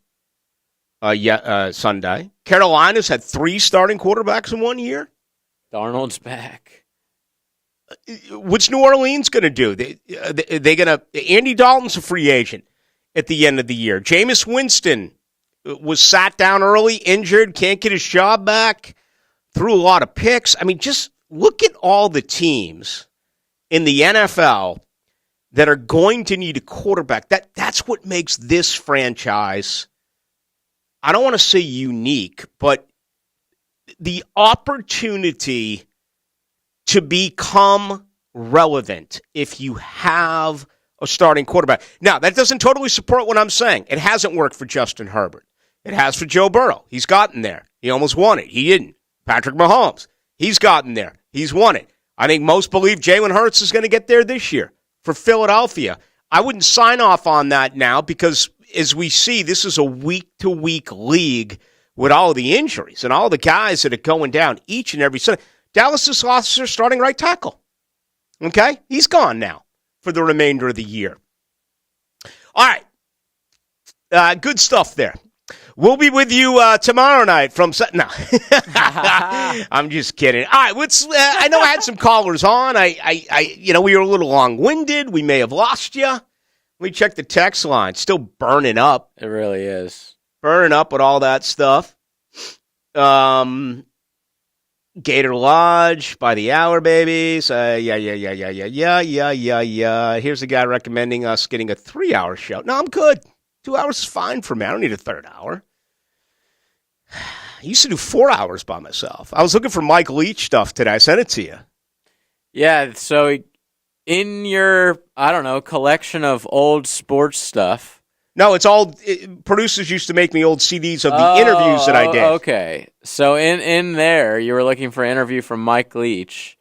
Sunday. Carolina's had 3 starting quarterbacks in 1 year. Darnold's back. What's New Orleans going to do? They going to Andy Dalton's a free agent at the end of the year. Jameis Winston was sat down early, injured, can't get his job back, threw a lot of picks. I mean, just look at all the teams in the NFL that are going to need a quarterback. That's what makes this franchise, I don't want to say unique, but the opportunity to become relevant if you have a starting quarterback. Now, that doesn't totally support what I'm saying. It hasn't worked for Justin Herbert. It has for Joe Burrow. He's gotten there. He almost won it. He didn't. Patrick Mahomes, he's gotten there. He's won it. I think most believe Jalen Hurts is going to get there this year for Philadelphia. I wouldn't sign off on that now because, as we see, this is a week-to-week league with all the injuries and all the guys that are going down each and every Sunday. Dallas has lost their starting right tackle. Okay? He's gone now for the remainder of the year. All right. Good stuff there. We'll be with you tomorrow night from... No. I'm just kidding. All right. I know I had some callers on. We were a little long-winded. We may have lost you. Let me check the text line. Still burning up. It really is. Burning up with all that stuff. Gator Lodge by the hour, babies. Yeah. Here's a guy recommending us getting a 3-hour show. No, I'm good. 2 hours is fine for me. I don't need a third hour. I used to do 4 hours by myself. I was looking for Mike Leach stuff today. I sent it to you. Yeah, so in your, collection of old sports stuff. No, it's all producers used to make me old CDs of the interviews that I did. Okay. So in there, you were looking for an interview from Mike Leach,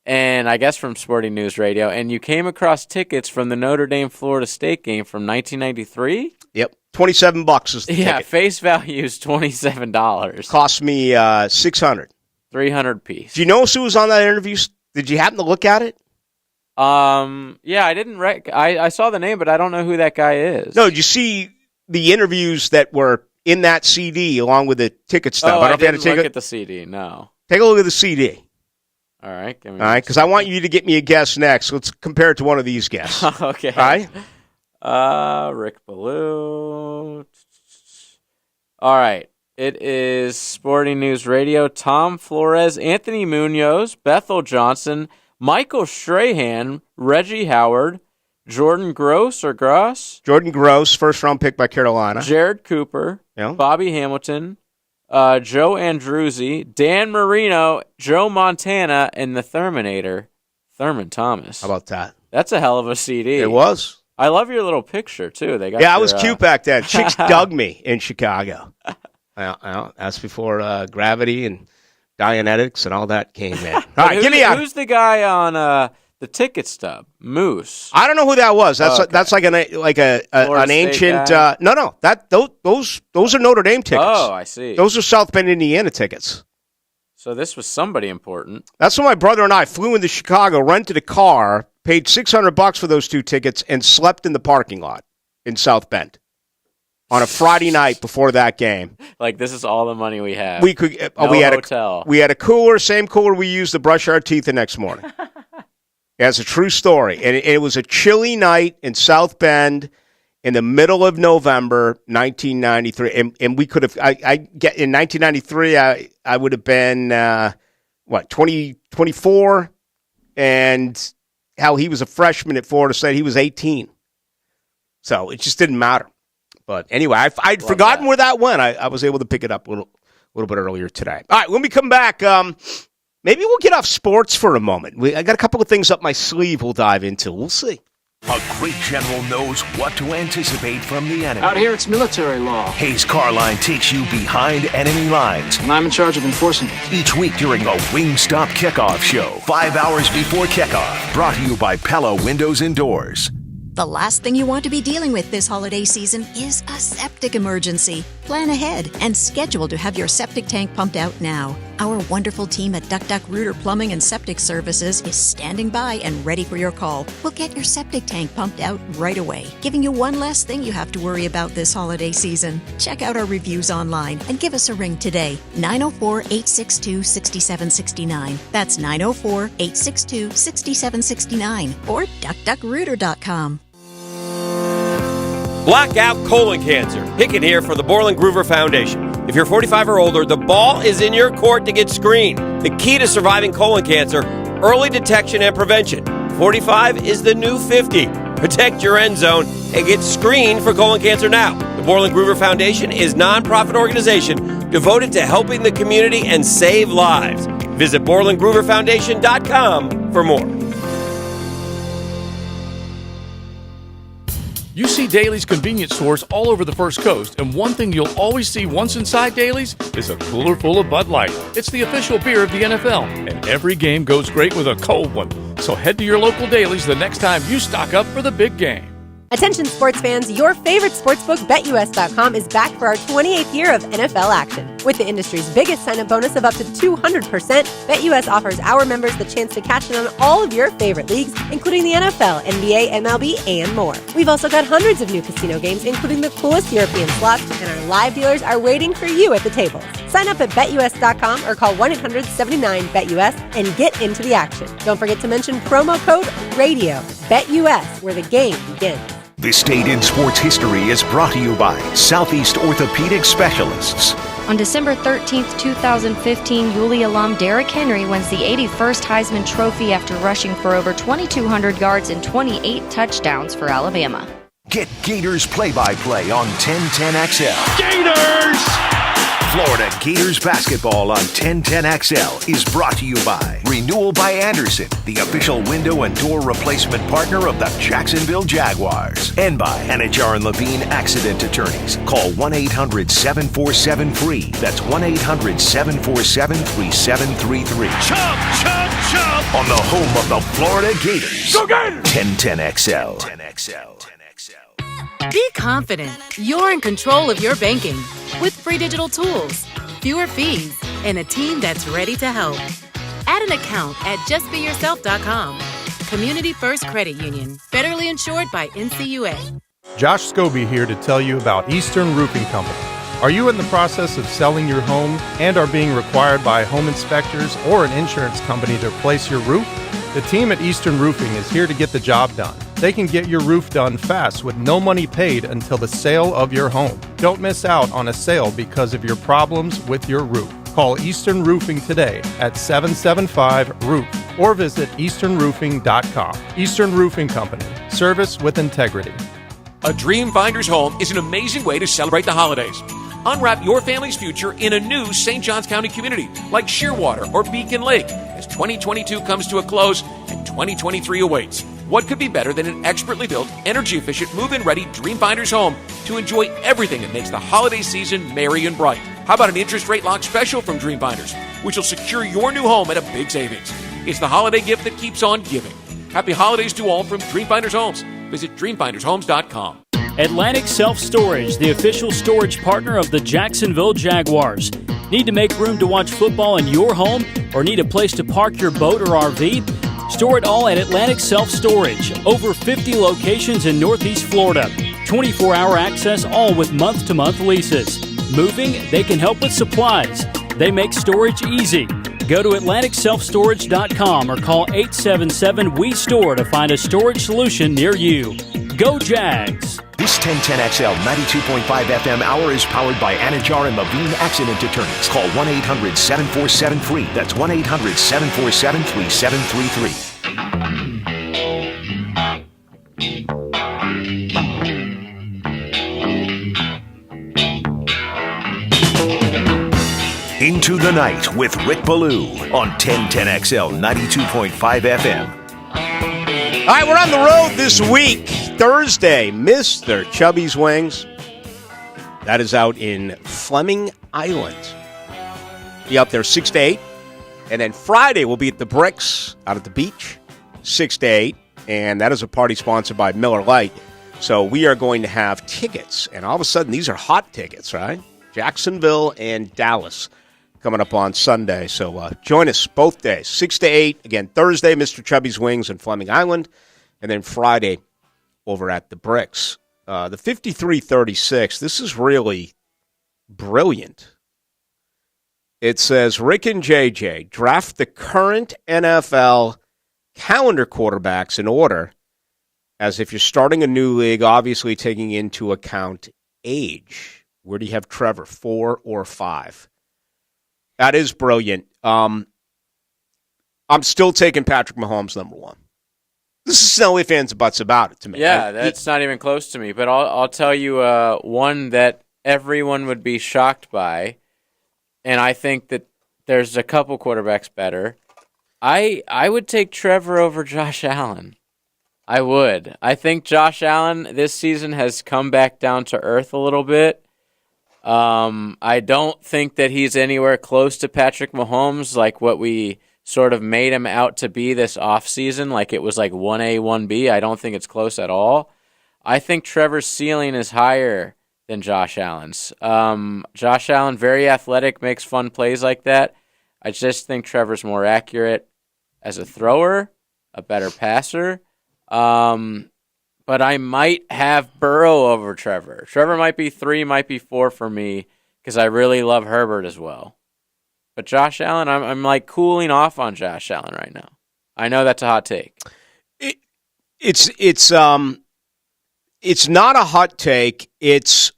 and I guess from Sporting News Radio, and you came across tickets from the Notre Dame-Florida State game from 1993? Yep. $27 is the ticket. Face value is $27. Cost me $600. $300 piece. Do you know who was on that interview? Did you happen to look at it? Yeah, I didn't. I saw the name, but I don't know who that guy is. No, did you see the interviews that were in that CD along with the ticket stub? Oh, I don't know I if you had didn't to take look it. at the CD. No. Take a look at the CD. All right. All right, because I want you to get me a guess next. Let's compare it to one of these guests. Okay. All right. Rick Ballou. All right. It is Sporting News Radio. Tom Flores, Anthony Munoz, Bethel Johnson, Michael Strahan, Reggie Howard, Jordan Gross or Gross? Jordan Gross, first-round pick by Carolina. Jared Cooper, Bobby Hamilton, Joe Andruzzi, Dan Marino, Joe Montana, and the Terminator, Thurman Thomas. How about that? That's a hell of a CD. It was. I love your little picture, too. They got I was cute back then. Chicks dug me in Chicago. That's before Gravity and Dianetics and all that came in. All right, give me out. Who's the guy on the ticket stub? Moose. I don't know who that was. That's like an ancient. No. Those are Notre Dame tickets. Oh, I see. Those are South Bend, Indiana tickets. So this was somebody important. That's when my brother and I flew into Chicago, rented a car, paid $600 for those 2 tickets, and slept in the parking lot in South Bend on a Friday night before that game. Like, this is all the money we have. We could. No we had hotel. We had a cooler, same cooler we used to brush our teeth the next morning. Yeah, it's a true story. And it was a chilly night in South Bend in the middle of November, 1993. And we could have, in 1993, I would have been, 24? And how he was a freshman at Florida State, he was 18. So it just didn't matter. But anyway, I'd forgotten where that went. I was able to pick it up a little bit earlier today. All right, when we come back, maybe we'll get off sports for a moment. I got a couple of things up my sleeve we'll dive into. We'll see. A great general knows what to anticipate from the enemy. Out here, it's military law. Hayes Carline takes you behind enemy lines. And I'm in charge of enforcing it. Each week during a Wingstop Kickoff Show, 5 hours before kickoff. Brought to you by Pella Windows and Doors. The last thing you want to be dealing with this holiday season is a septic emergency. Plan ahead and schedule to have your septic tank pumped out now. Our wonderful team at Duck Duck Rooter Plumbing and Septic Services is standing by and ready for your call. We'll get your septic tank pumped out right away, giving you one less thing you have to worry about this holiday season. Check out our reviews online and give us a ring today. 904-862-6769. That's 904-862-6769 or duckduckrooter.com. Blackout colon cancer. Hicken here for the Borland Groover Foundation. If you're 45 or older, the ball is in your court to get screened. The key to surviving colon cancer, early detection and prevention. 45 is the new 50. Protect your end zone and get screened for colon cancer now. The Borland Groover Foundation is a nonprofit organization devoted to helping the community and save lives. Visit BorlandGrooverFoundation.com for more. You see Daly's convenience stores all over the First Coast, and one thing you'll always see once inside Daly's is a cooler full of Bud Light. It's the official beer of the NFL, and every game goes great with a cold one. So head to your local Daly's the next time you stock up for the big game. Attention sports fans, your favorite sportsbook, BetUS.com, is back for our 28th year of NFL action. With the industry's biggest sign-up bonus of up to 200%, BetUS offers our members the chance to cash in on all of your favorite leagues, including the NFL, NBA, MLB, and more. We've also got hundreds of new casino games, including the coolest European slots, and our live dealers are waiting for you at the tables. Sign up at BetUS.com or call 1-800-79-BETUS and get into the action. Don't forget to mention promo code RADIO. BetUS, where the game begins. This date in sports history is brought to you by Southeast Orthopedic Specialists. On December 13th, 2015, Yulee alum Derrick Henry wins the 81st Heisman Trophy after rushing for over 2,200 yards and 28 touchdowns for Alabama. Get Gators play-by-play on 1010XL. Gators! Florida Gators basketball on 1010XL is brought to you by Renewal by Anderson, the official window and door replacement partner of the Jacksonville Jaguars, and by Anajar and Levine Accident Attorneys. Call 1-800-747-FREE. That's 1-800-747-3733. Chump, chump, chump! On the home of the Florida Gators. Go Gators! 1010XL. 1010XL. Be confident you're in control of your banking with free digital tools, fewer fees, and a team that's ready to help. Add an account at justbeyourself.com. Community First Credit Union, federally insured by NCUA. Josh Scobie here to tell you about Eastern Roofing Company. Are you in the process of selling your home and are being required by home inspectors or an insurance company to replace your roof? The team at Eastern Roofing is here to get the job done. They can get your roof done fast with no money paid until the sale of your home. Don't miss out on a sale because of your problems with your roof. Call Eastern Roofing today at 775-ROOF or visit easternroofing.com. Eastern Roofing Company. Service with integrity. A Dream Finder's home is an amazing way to celebrate the holidays. Unwrap your family's future in a new St. Johns County community like Shearwater or Beacon Lake as 2022 comes to a close and 2023 awaits. What could be better than an expertly built, energy-efficient, move-in ready Dream Finder's home to enjoy everything that makes the holiday season merry and bright? How about an interest rate lock special from Dream Finders, which will secure your new home at a big savings? It's the holiday gift that keeps on giving. Happy holidays to all from Dream Finders Homes. Visit dreamfindershomes.com. Atlantic Self Storage, the official storage partner of the Jacksonville Jaguars. Need to make room to watch football in your home or need a place to park your boat or RV? Store it all at Atlantic Self Storage. Over 50 locations in Northeast Florida. 24-hour access, all with month-to-month leases. Moving? They can help with supplies. They make storage easy. Go to AtlanticSelfStorage.com or call 877-WE-STORE to find a storage solution near you. Go Jags! This 1010XL 92.5 FM hour is powered by Anajar and Levine Accident Attorneys. Call 1-800-747-FREE. That's 1-800-747-3733. Into the Night with Rick Ballou on 1010XL 92.5 FM. All right, we're on the road this week. Thursday, Mr. Chubby's Wings. That is out in Fleming Island. Be out there 6 to 8. And then Friday, we'll be at the Bricks out at the beach, 6 to 8. And that is a party sponsored by Miller Lite. So we are going to have tickets. And all of a sudden, these are hot tickets, right? Jacksonville and Dallas coming up on Sunday. So join us both days, 6 to 8. Again, Thursday, Mr. Chubby's Wings in Fleming Island. And then Friday over at the Bricks. The 5336, this is really brilliant. It says, Rick and JJ, draft the current NFL calendar quarterbacks in order, as if you're starting a new league, obviously taking into account age. Where do you have Trevor, 4 or 5? That is brilliant. I'm still taking Patrick Mahomes number 1. This is no ifs, ands, buts about it to me. Yeah, that's not even close to me. But I'll tell you one that everyone would be shocked by, and I think that there's a couple quarterbacks better. I would take Trevor over Josh Allen. I would. I think Josh Allen this season has come back down to earth a little bit. I don't think that he's anywhere close to Patrick Mahomes, like what we sort of made him out to be this offseason, like it was like 1A, 1B. I don't think it's close at all. I think Trevor's ceiling is higher than Josh Allen's. Josh Allen, very athletic, makes fun plays like that. I just think Trevor's more accurate as a thrower, a better passer. But I might have Burrow over Trevor. Trevor might be 3, might be 4 for me because I really love Herbert as well. But Josh Allen, I'm like cooling off on Josh Allen right now. I know that's a hot take. It's not a hot take. It's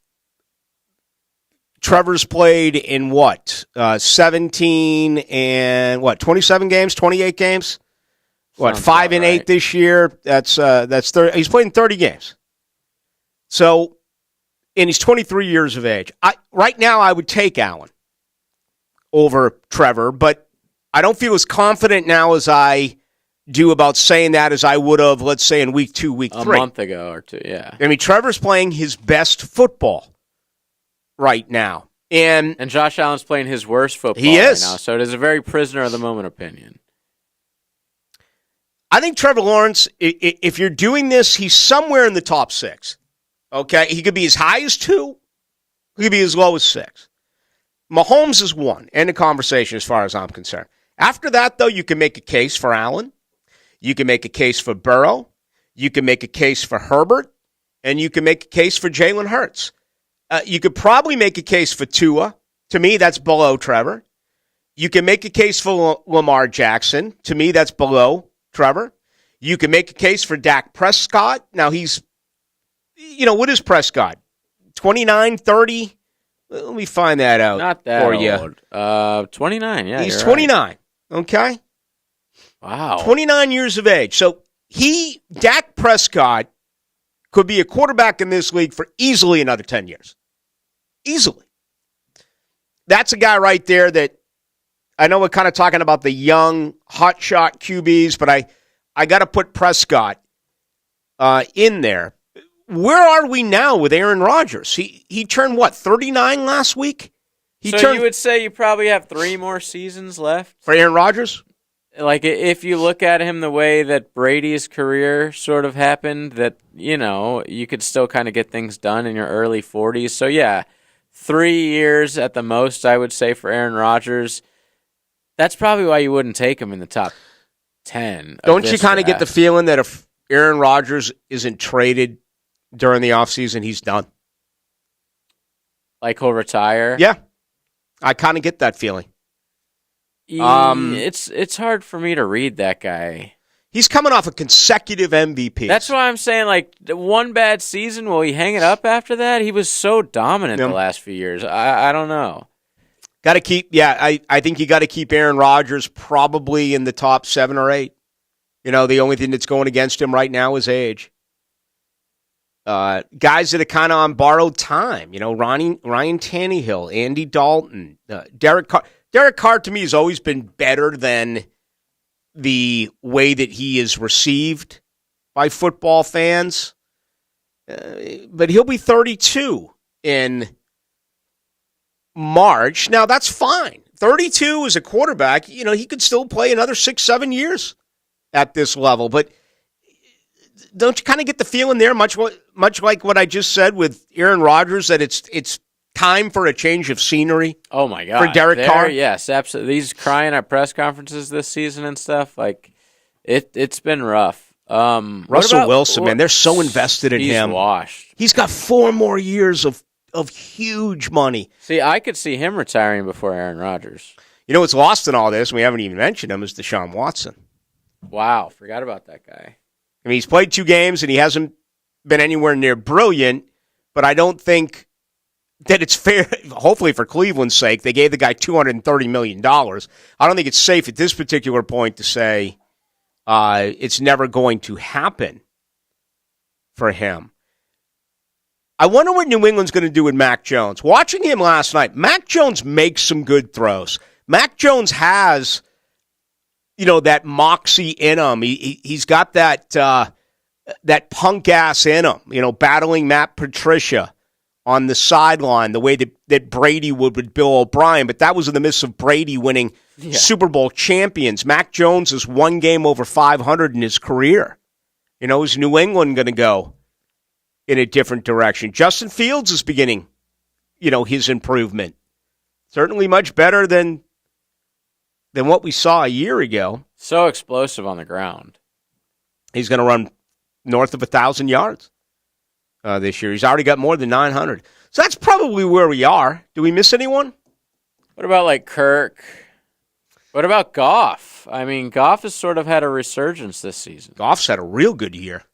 Trevor's played in what? 17 and 27 games, 28 games? What, 5 and 8 this year? That's 30. He's played in 30 games. So, and he's 23 years of age. Right now, I would take Allen over Trevor, but I don't feel as confident now as I do about saying that as I would have, let's say, in week 2, week 3. A month ago or 2, yeah. I mean, Trevor's playing his best football right now. And Josh Allen's playing his worst football he is. Right now, so it is a very prisoner of the moment opinion. I think Trevor Lawrence, if you're doing this, he's somewhere in the top 6. Okay? He could be as high as 2. He could be as low as 6. Mahomes is 1. End of conversation as far as I'm concerned. After that, though, you can make a case for Allen. You can make a case for Burrow. You can make a case for Herbert. And you can make a case for Jalen Hurts. You could probably make a case for Tua. To me, that's below Trevor. You can make a case for Lamar Jackson. To me, that's below Trevor. You can make a case for Dak Prescott. Now, he's, what is Prescott? 29, 30? Let me find that out Not that for old. you. 29, yeah. He's you're 29, okay? Wow. 29 years of age. So Dak Prescott, could be a quarterback in this league for easily another 10 years. Easily. That's a guy right there that I know we're kind of talking about the young, hotshot QBs, but I got to put Prescott in there. Where are we now with Aaron Rodgers? He turned, 39 last week? You would say you probably have 3 more seasons left? For Aaron Rodgers? Like, if you look at him the way that Brady's career sort of happened, that, you could still kind of get things done in your early 40s. So, yeah, 3 years at the most, I would say, for Aaron Rodgers. That's probably why you wouldn't take him in the top 10. Don't you kind of get the feeling that if Aaron Rodgers isn't traded during the offseason, he's done? Like he'll retire? Yeah. I kind of get that feeling. It's hard for me to read that guy. He's coming off a consecutive MVP. That's why I'm saying, like, one bad season, will he hang it up after that? He was so dominant the last few years. I don't know. Got to keep, I think you got to keep Aaron Rodgers probably in the top 7 or 8. The only thing that's going against him right now is age. Guys that are kind of on borrowed time. Ryan Tannehill, Andy Dalton, Derek Carr. Derek Carr, to me, has always been better than the way that he is received by football fans. But he'll be 32 in March. Now, that's fine. 32 as a quarterback, he could still play another 6-7 years at this level. But don't you kind of get the feeling there, much like what I just said with Aaron Rodgers, that it's time for a change of scenery? Oh, my God. For Derek Carr? Yes, absolutely. These crying at press conferences this season and stuff, like, it's been rough. Russell Wilson, man, they're so invested in him. He's washed. He's got 4 more years of huge money. See, I could see him retiring before Aaron Rodgers. What's lost in all this, and we haven't even mentioned him, is Deshaun Watson. Wow, forgot about that guy. I mean, he's played 2 games, and he hasn't been anywhere near brilliant, but I don't think that it's fair. Hopefully for Cleveland's sake, they gave the guy $230 million. I don't think it's safe at this particular point to say it's never going to happen for him. I wonder what New England's going to do with Mac Jones. Watching him last night, Mac Jones makes some good throws. Mac Jones has, that moxie in him. He's got that punk ass in him, battling Matt Patricia on the sideline, the way that Brady would with Bill O'Brien. But that was in the midst of Brady winning Super Bowl champions. Mac Jones is 1 game over 500 in his career. Is New England going to go in a different direction? Justin Fields is beginning, his improvement. Certainly much better than what we saw a year ago. So explosive on the ground. He's going to run north of 1,000 yards this year. He's already got more than 900. So that's probably where we are. Do we miss anyone? What about, like, Kirk? What about Goff? I mean, Goff has sort of had a resurgence this season. Goff's had a real good year.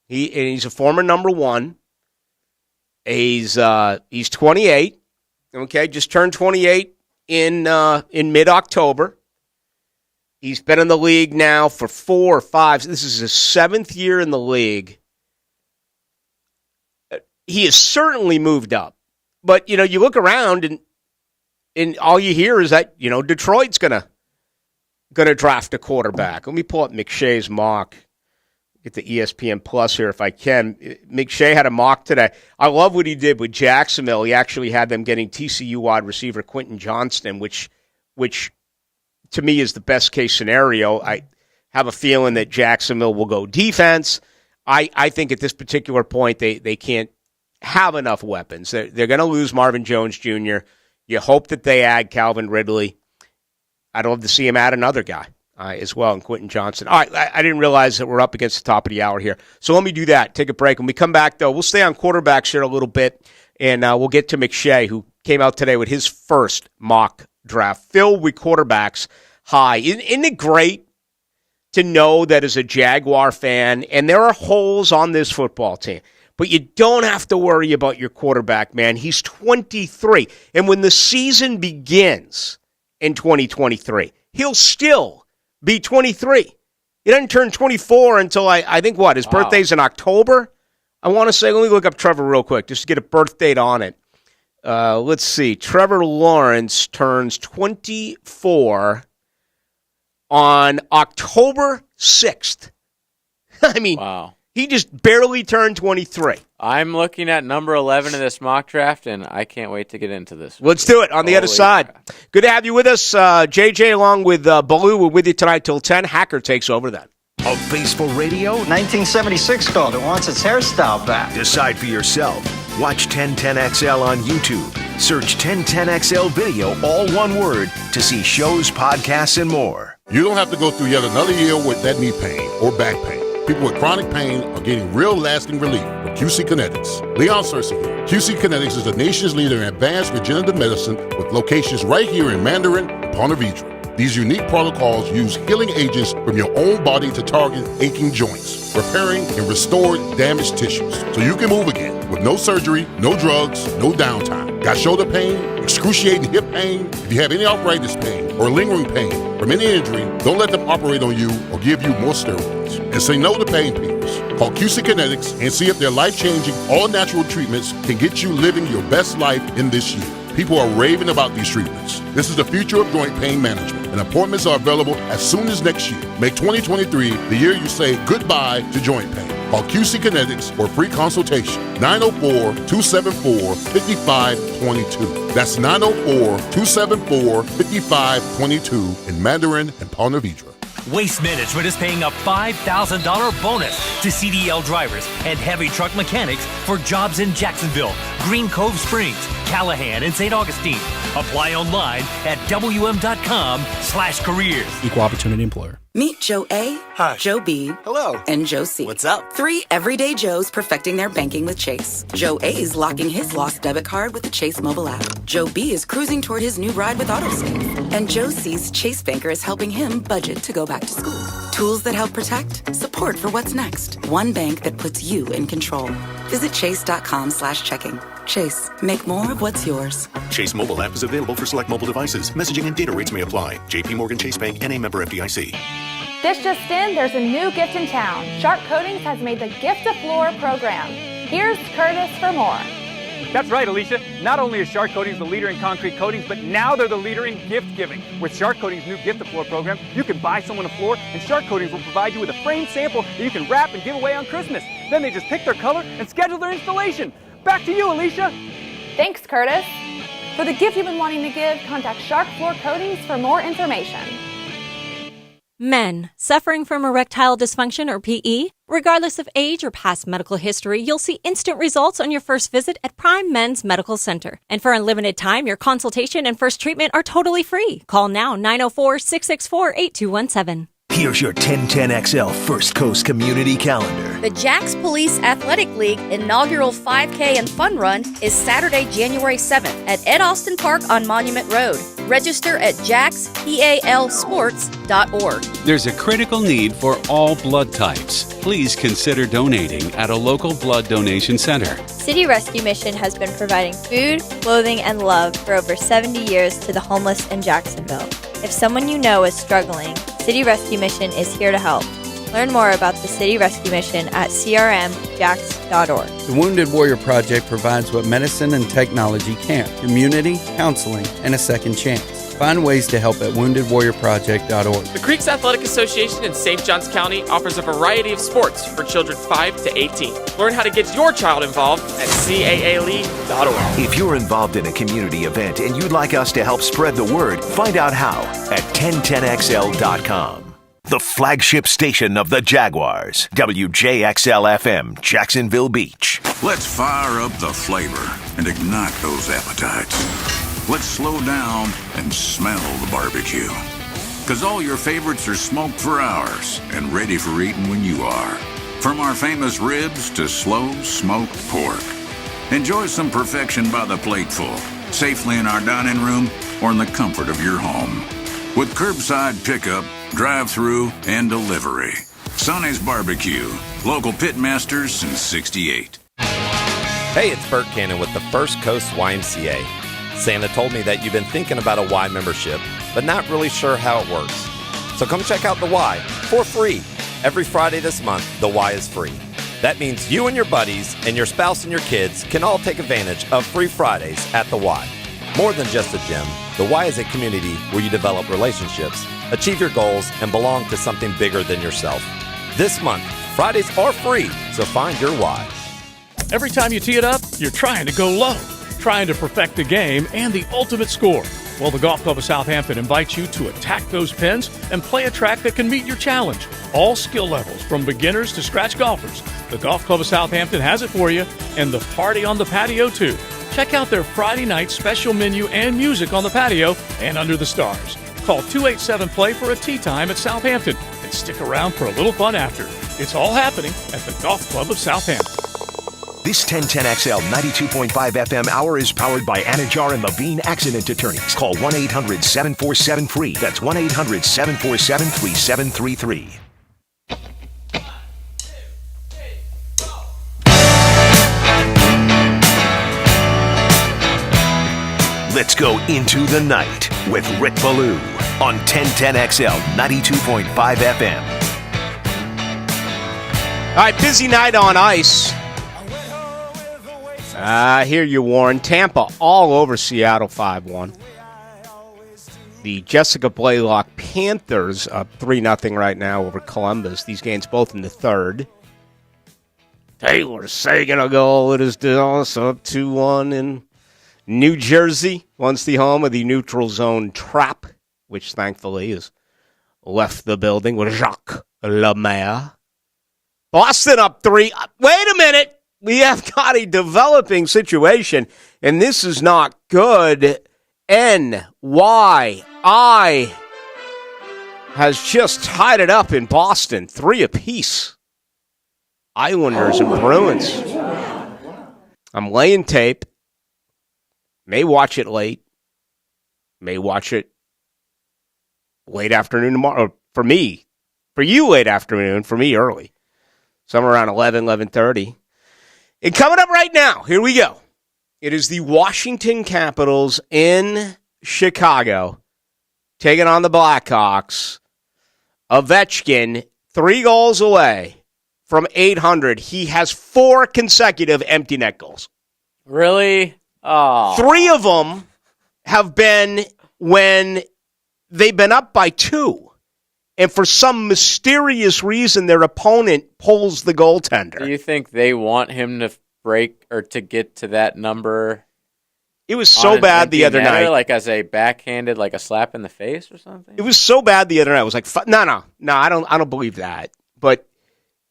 He's a former number 1. He's 28. Okay, just turned 28 in mid-October. He's been in the league now for 4 or 5. This is his 7th year in the league. He has certainly moved up. But, you look around and all you hear is that, Detroit's gonna draft a quarterback. Let me pull up McShay's mock. Get the ESPN Plus here if I can. McShay had a mock today. I love what he did with Jacksonville. He actually had them getting TCU wide receiver Quentin Johnston, which to me is the best case scenario. I have a feeling that Jacksonville will go defense. I think at this particular point they can't have enough weapons. They're going to lose Marvin Jones Jr. You hope that they add Calvin Ridley. I'd love to see him add another guy as well, and Quentin Johnson. All right, I didn't realize that we're up against the top of the hour here. So let me do that. Take a break. When we come back, though, we'll stay on quarterbacks here a little bit, and we'll get to McShay, who came out today with his first mock draft filled with quarterbacks high. Isn't it great to know that as a Jaguar fan, and there are holes on this football team, but you don't have to worry about your quarterback, man. He's 23. And when the season begins in 2023, he'll still be 23. He doesn't turn 24 until, I think, his birthday's in October? I want to say, let me look up Trevor real quick, just to get a birth date on it. Let's see. Trevor Lawrence turns 24 on October 6th. I mean, he just barely turned 23. I'm looking at number 11 in this mock draft, and I can't wait to get into this. Let's do it on the other side. Good to have you with us. JJ, along with Ballou, we're with you tonight till 10. Hacker takes over then. Of Baseball Radio? 1976 called. It wants its hairstyle back. Decide for yourself. Watch 1010XL on YouTube. Search 1010XL Video, all one word, to see shows, podcasts, and more. You don't have to go through yet another year with that knee pain or back pain. People with chronic pain are getting real lasting relief with QC Kinetics. Leon Searcy here. QC Kinetics is the nation's leader in advanced regenerative medicine with locations right here in Mandarin and Ponte Vedra. These unique protocols use healing agents from your own body to target aching joints, repairing and restore damaged tissues, so you can move again with no surgery, no drugs, no downtime. Got shoulder pain, excruciating hip pain? If you have any arthritis pain or lingering pain from any injury, don't let them operate on you or give you more steroids. And say no to pain pills. Call QC Kinetics and see if their life-changing, all-natural treatments can get you living your best life in this year. People are raving about these treatments. This is the future of joint pain management, and appointments are available as soon as next year. Make 2023 the year you say goodbye to joint pain. Call QC Kinetics for a free consultation. 904-274-5522. That's 904-274-5522 in Mandarin and Ponte Vedra. Waste Management is paying a $5,000 bonus to CDL drivers and heavy truck mechanics for jobs in Jacksonville, Green Cove Springs, Callahan, and St. Augustine. Apply online at wm.com/careers. Equal opportunity employer. Meet Joe A, Hi. Joe B, Hello. and Joe C. What's up? 3 everyday Joes perfecting their banking with Chase. Joe A is locking his lost debit card with the Chase mobile app. Joe B is cruising toward his new ride with AutoSave. And Joe C's Chase banker is helping him budget to go back to school. Tools that help protect, support for what's next. One bank that puts you in control. Visit chase.com/checking. Chase, make more of what's yours. Chase mobile app is available for select mobile devices. Messaging and data rates may apply. JP Morgan Chase Bank, N.A. member FDIC. This just in, there's a new gift in town. Shark Coatings has made the Gift of Floor program. Here's Curtis for more. That's right, Alicia. Not only is Shark Coatings the leader in concrete coatings, but now they're the leader in gift giving. With Shark Coatings' new Gift of Floor program, you can buy someone a floor, and Shark Coatings will provide you with a framed sample that you can wrap and give away on Christmas. Then they just pick their color and schedule their installation. Back to you, Alicia. Thanks, Curtis. For the gift you've been wanting to give, contact Shark Floor Coatings for more information. Men suffering from erectile dysfunction or PE, regardless of age or past medical history, you'll see instant results on your first visit at Prime Men's Medical Center. And for unlimited time, your consultation and first treatment are totally free. Call now 904-664-8217. Here's your 1010XL First Coast Community Calendar. The Jax Police Athletic League inaugural 5K and Fun Run is Saturday, January 7th at Ed Austin Park on Monument Road. Register at jaxpalsports.org. There's a critical need for all blood types. Please consider donating at a local blood donation center. City Rescue Mission has been providing food, clothing, and love for over 70 years to the homeless in Jacksonville. If someone you know is struggling, City Rescue Mission is here to help. Learn more about the City Rescue Mission at crmjax.org. The Wounded Warrior Project provides what medicine and technology can't: community, counseling, and a second chance. Find ways to help at woundedwarriorproject.org. The Creeks Athletic Association in St. Johns County offers a variety of sports for children 5 to 18. Learn how to get your child involved at caaleague.org. If you're involved in a community event and you'd like us to help spread the word, find out how at 1010XL.com. the flagship station of the Jaguars. WJXL-FM, Jacksonville Beach. Let's fire up the flavor and ignite those appetites. Let's slow down and smell the barbecue. Because all your favorites are smoked for hours and ready for eating when you are. From our famous ribs to slow smoked pork. Enjoy some perfection by the plateful, safely in our dining room or in the comfort of your home. With curbside pickup, drive-through, and delivery. Sonny's Barbecue, local pitmasters since '68. Hey, it's Bert Cannon with the First Coast YMCA. Santa told me that you've been thinking about a Y membership, but not really sure how it works. So come check out the Y for free. Every Friday this month, the Y is free. That means you and your buddies and your spouse and your kids can all take advantage of free Fridays at the Y. More than just a gym, the Y is a community where you develop relationships, achieve your goals, and belong to something bigger than yourself. This month, Fridays are free, so find your Y. Every time you tee it up, you're trying to go low, trying to perfect the game and the ultimate score. Well, the Golf Club of Southampton invites you to attack those pins and play a track that can meet your challenge. All skill levels, from beginners to scratch golfers. The Golf Club of Southampton has it for you, and the party on the patio, too. Check out their Friday night special menu and music on the patio and under the stars. Call 287-PLAY for a tee time at Southampton and stick around for a little fun after. It's all happening at the Golf Club of Southampton. This 1010XL 92.5 FM hour is powered by Anajar and Levine Accident Attorneys. Call 1-800-747-FREE. That's 1-800-747-3733. Let's go into the night with Rick Ballou on 1010XL 92.5 FM. All right, busy night on ice. I hear you, Warren. Tampa all over Seattle 5-1. The Jessica Blaylock Panthers up 3-0 right now over Columbus. These games both in the third. Taylor Sagan a goal. It is Dallas up 2-1 in New Jersey. Once the home of the neutral zone trap, which thankfully has left the building with Jacques Lemaire. Boston up 3. Wait a minute. We have got a developing situation, and this is not good. NYI has just tied it up in Boston, 3 apiece. Islanders and Bruins. I'm laying tape. May watch it late. May watch it late afternoon tomorrow. For me. For you, late afternoon. For me, early. Somewhere around 11:30. And coming up right now, here we go. It is the Washington Capitals in Chicago taking on the Blackhawks. Ovechkin, 3 goals away from 800. He has 4 consecutive empty net goals. Really? Oh. 3 of them have been when they've been up by 2. And for some mysterious reason, their opponent pulls the goaltender. Do you think they want him to break or to get to that number? It was so bad the other night. Like as a backhanded, like a slap in the face or something? It was so bad the other night. It was like, no, I don't believe that. But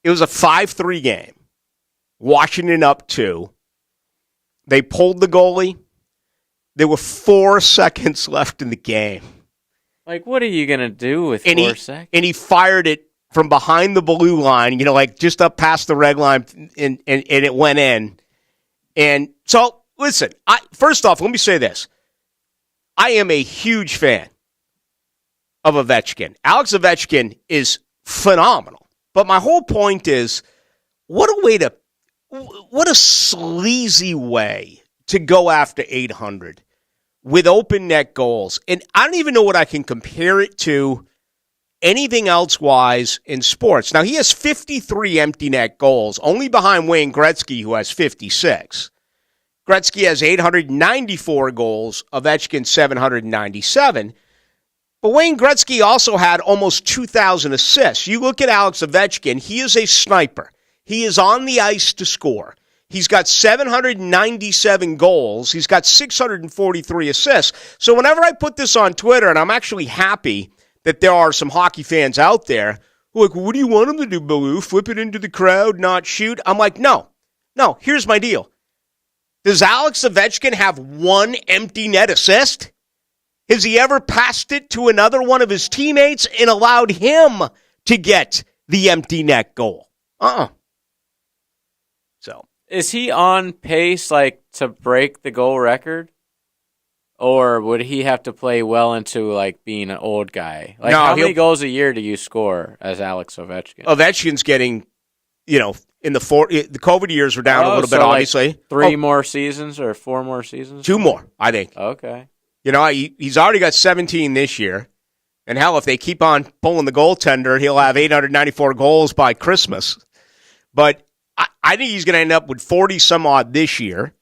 it was a 5-3 game. Washington up 2. They pulled the goalie. There were 4 seconds left in the game. Like, what are you going to do with 4 seconds? And he fired it from behind the blue line, like just up past the red line, and it went in. And so, listen, first off, let me say this. I am a huge fan of Ovechkin. Alex Ovechkin is phenomenal. But my whole point is, what a sleazy way to go after 800. With open net goals. And I don't even know what I can compare it to anything else-wise in sports. Now, he has 53 empty net goals, only behind Wayne Gretzky, who has 56. Gretzky has 894 goals, Ovechkin 797. But Wayne Gretzky also had almost 2,000 assists. You look at Alex Ovechkin, he is a sniper. He is on the ice to score. He's got 797 goals. He's got 643 assists. So whenever I put this on Twitter, and I'm actually happy that there are some hockey fans out there who are like, what do you want him to do, Ballou? Flip it into the crowd, not shoot? I'm like, no. Here's my deal. Does Alex Ovechkin have one empty net assist? Has he ever passed it to another one of his teammates and allowed him to get the empty net goal? So is he on pace to break the goal record? Or would he have to play well into being an old guy? How many goals a year do you score as Alex Ovechkin? Ovechkin's getting, in the COVID years were down a little bit, obviously. 3 more seasons or 4 more seasons? 2 more, I think. Okay. He's already got 17 this year. And hell, if they keep on pulling the goaltender, he'll have 894 goals by Christmas. But I think he's going to end up with 40-some-odd this year.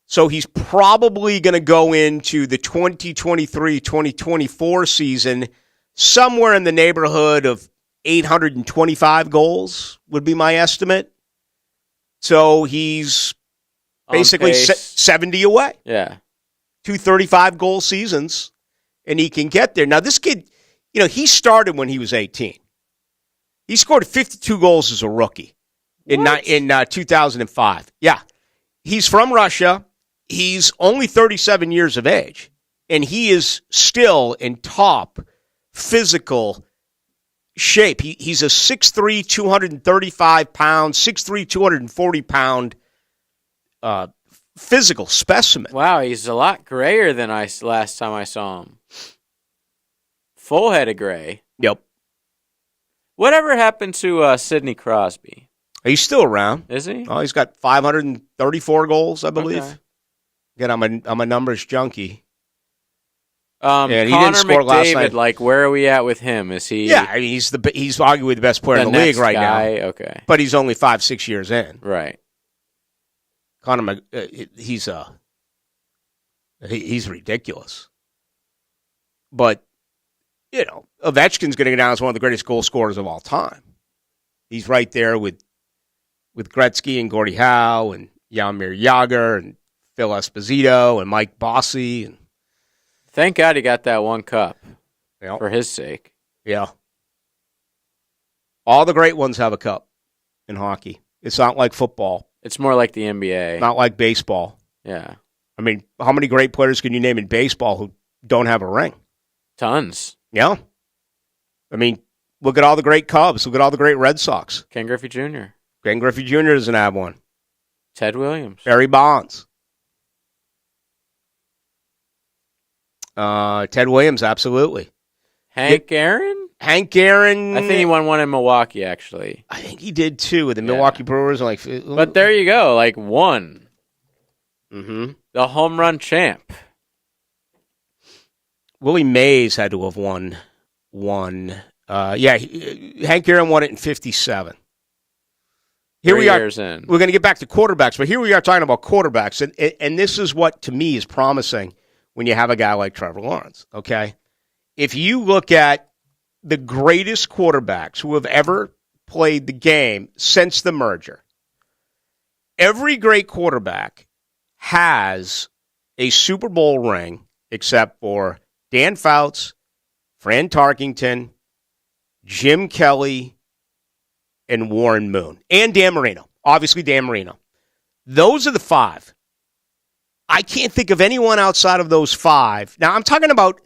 So he's probably going to go into the 2023-2024 season somewhere in the neighborhood of 825 goals would be my estimate. So he's basically 70 away. Yeah. 2 35-goal seasons, and he can get there. Now, this kid, he started when he was 18. He scored 52 goals as a rookie in 2005. Yeah. He's from Russia. He's only 37 years of age, and he is still in top physical shape. He's a 6'3", 235-pound, 6'3", 240-pound physical specimen. Wow, he's a lot grayer than last time I saw him. Full head of gray. Yep. Whatever happened to Sidney Crosby? He's still around. Is he? Oh, he's got 534 goals, I believe. Okay. Again, I'm a numbers junkie. Connor he didn't score last McDavid, night. where are we at with him? Is he? Yeah, I mean, he's arguably the best player in the league right now. Okay, but he's only 5-6 years in. Right. Connor, he's ridiculous. But Ovechkin's going to go down as one of the greatest goal scorers of all time. He's right there with Gretzky and Gordie Howe and Jaromir Jagr and Phil Esposito and Mike Bossy. And thank God he got that one cup for his sake. Yeah. All the great ones have a cup in hockey. It's not like football. It's more like the NBA. Not like baseball. Yeah. I mean, how many great players can you name in baseball who don't have a ring? Tons. Yeah. I mean, look at all the great Cubs. Look at all the great Red Sox. Ken Griffey Jr. Ken Griffey Jr. doesn't have one. Ted Williams. Barry Bonds. Ted Williams, absolutely. Hank Aaron? Hank Aaron. I think he won one in Milwaukee, actually. I think he did, too, with the Milwaukee Brewers. But there you go, one. Mm-hmm. The home run champ. Willie Mays had to have won one. Hank Aaron won it in 57. Here we are. Years in. We're going to get back to quarterbacks, but here we are talking about quarterbacks, and this is what, to me, is promising when you have a guy like Trevor Lawrence, okay? If you look at the greatest quarterbacks who have ever played the game since the merger, every great quarterback has a Super Bowl ring except for Dan Fouts, Fran Tarkington, Jim Kelly, and Warren Moon. And Dan Marino. Obviously, Dan Marino. Those are the 5. I can't think of anyone outside of those 5. Now, I'm talking about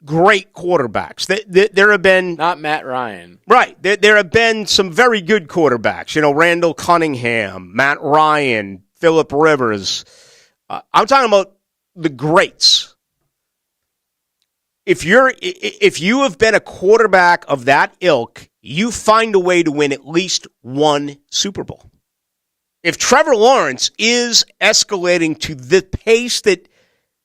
great quarterbacks. There have been... Not Matt Ryan. Right. There have been some very good quarterbacks. Randall Cunningham, Matt Ryan, Phillip Rivers. I'm talking about the greats. If you have been a quarterback of that ilk, you find a way to win at least one Super Bowl. If Trevor Lawrence is escalating to the pace that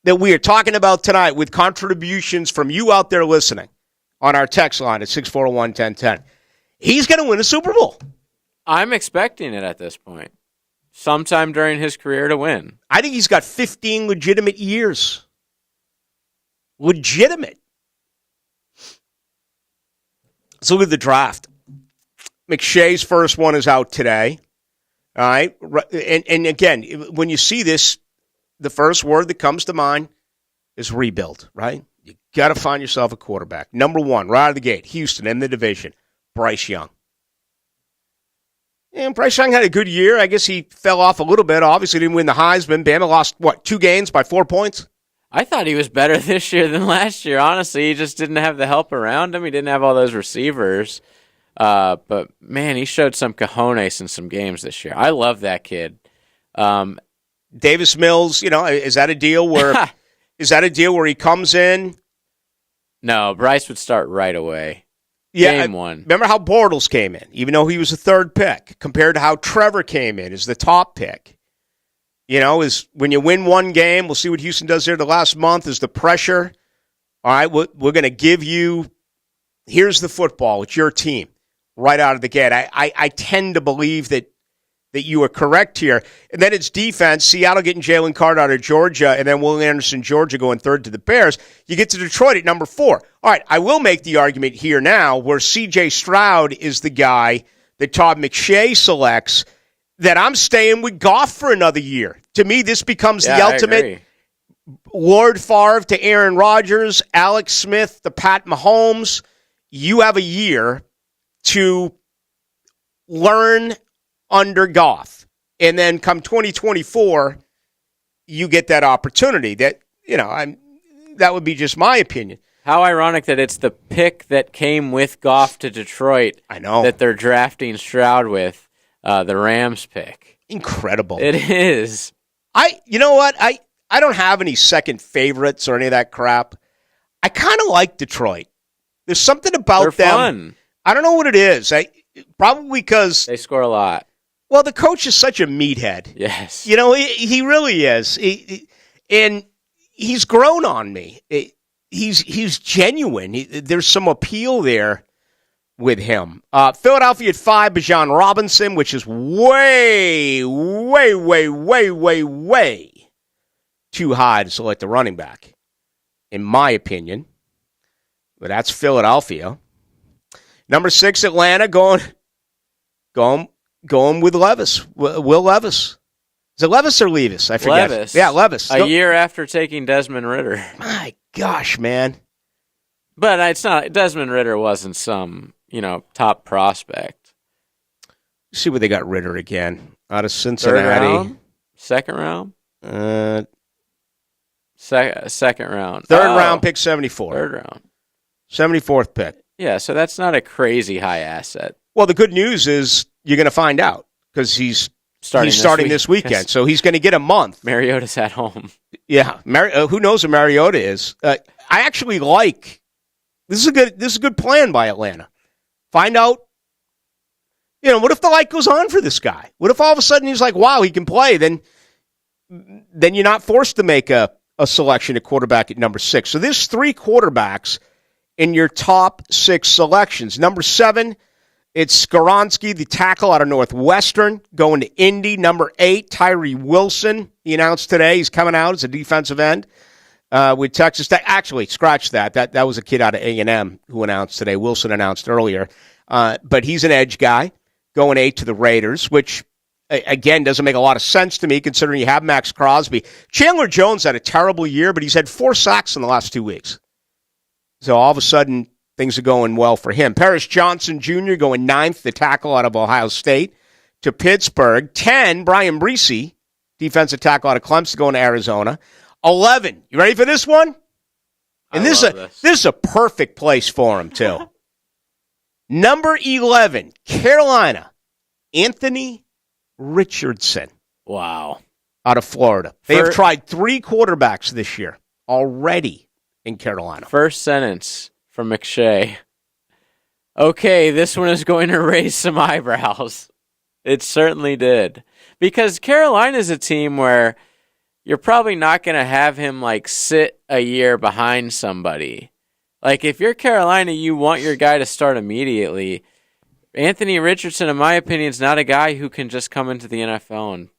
we are talking about tonight with contributions from you out there listening on our text line at 641-1010, he's going to win a Super Bowl. I'm expecting it at this point. Sometime during his career to win. I think he's got 15 legitimate years. Legitimate. Let's look at the draft. McShay's first one is out today. All right. And again, when you see this, the first word that comes to mind is rebuild, right? You got to find yourself a quarterback. Number one, right out of the gate, Houston in the division, Bryce Young. And Bryce Young had a good year. I guess he fell off a little bit. Obviously didn't win the Heisman. Bama lost, 2 games by 4 points? I thought he was better this year than last year, honestly. He just didn't have the help around him. He didn't have all those receivers. But, man, he showed some cojones in some games this year. I love that kid. Davis Mills, is that a deal where he comes in? No, Bryce would start right away. Yeah, Game one. Remember how Bortles came in, even though he was a third pick, compared to how Trevor came in as the top pick. Is when you win one game, we'll see what Houston does there the last month, is the pressure. All right, we're going to give you, here's the football. It's your team right out of the gate. I tend to believe that you are correct here. And then it's defense, Seattle getting Jalen Carter out of Georgia, and then Will Anderson, Georgia, going third to the Bears. You get to Detroit at number 4. All right, I will make the argument here now where C.J. Stroud is the guy that Todd McShay selects, that I'm staying with Goff for another year. To me, this becomes the ultimate Lord Favre to Aaron Rodgers, Alex Smith to Pat Mahomes. You have a year to learn under Goff. And then come 2024, you get that opportunity. That would be just my opinion. How ironic that it's the pick that came with Goff to Detroit. I know. That they're drafting Stroud with, the Rams pick. Incredible. It is. You know what? I don't have any second favorites or any of that crap. I kind of like Detroit. There's something about They're them. Fun. I don't know what it is. Probably because they score a lot. Well, the coach is such a meathead. Yes. He really is. And he's grown on me. He's genuine. There's some appeal there with him. Philadelphia at 5, Bijan Robinson, which is way, way, way, way, way, way too high to select a running back, in my opinion. But that's Philadelphia. Number 6, Atlanta, going with Levis. Will Levis. Is it Levis or Levis? I forget. Levis. Yeah, Levis. A year after taking Desmond Ridder. My gosh, man. But it's not. Desmond Ridder wasn't some, top prospect. See where they got Ridder again. Out of Cincinnati. Third round? Second round? Second round. Third round, pick 74. Third round. 74th pick. Yeah, so that's not a crazy high asset. Well, the good news is you're going to find out because he's starting this weekend, so he's going to get a month. Mariota's at home. Yeah, who knows who Mariota is? I actually like this is a good plan by Atlanta. Find out. What if the light goes on for this guy? What if all of a sudden he's like, wow, he can play? Then you're not forced to make a selection at quarterback at number 6. So there's 3 quarterbacks in your top 6 selections. Number 7, it's Skoronski, the tackle out of Northwestern, going to Indy. Number 8, Tyree Wilson. He announced today he's coming out as a defensive end with Texas Tech. Actually, scratch that. That was a kid out of A&M who announced today. Wilson announced earlier. But he's an edge guy, going 8 to the Raiders, which, again, doesn't make a lot of sense to me considering you have Max Crosby. Chandler Jones had a terrible year, but he's had 4 sacks in the last 2 weeks. So all of a sudden, things are going well for him. Paris Johnson Jr. going 9th, the tackle out of Ohio State, to Pittsburgh. 10, Brian Breesy, defensive tackle out of Clemson, going to Arizona. 11, you ready for this one? And this is a perfect place for him, too. Number 11, Carolina, Anthony Richardson. Wow. Out of Florida. They have tried 3 quarterbacks this year already in Carolina. First sentence from McShay. Okay, this one is going to raise some eyebrows. It certainly did. Because Carolina's a team where you're probably not going to have him sit a year behind somebody. If you're Carolina, you want your guy to start immediately. Anthony Richardson, in my opinion, is not a guy who can just come into the NFL and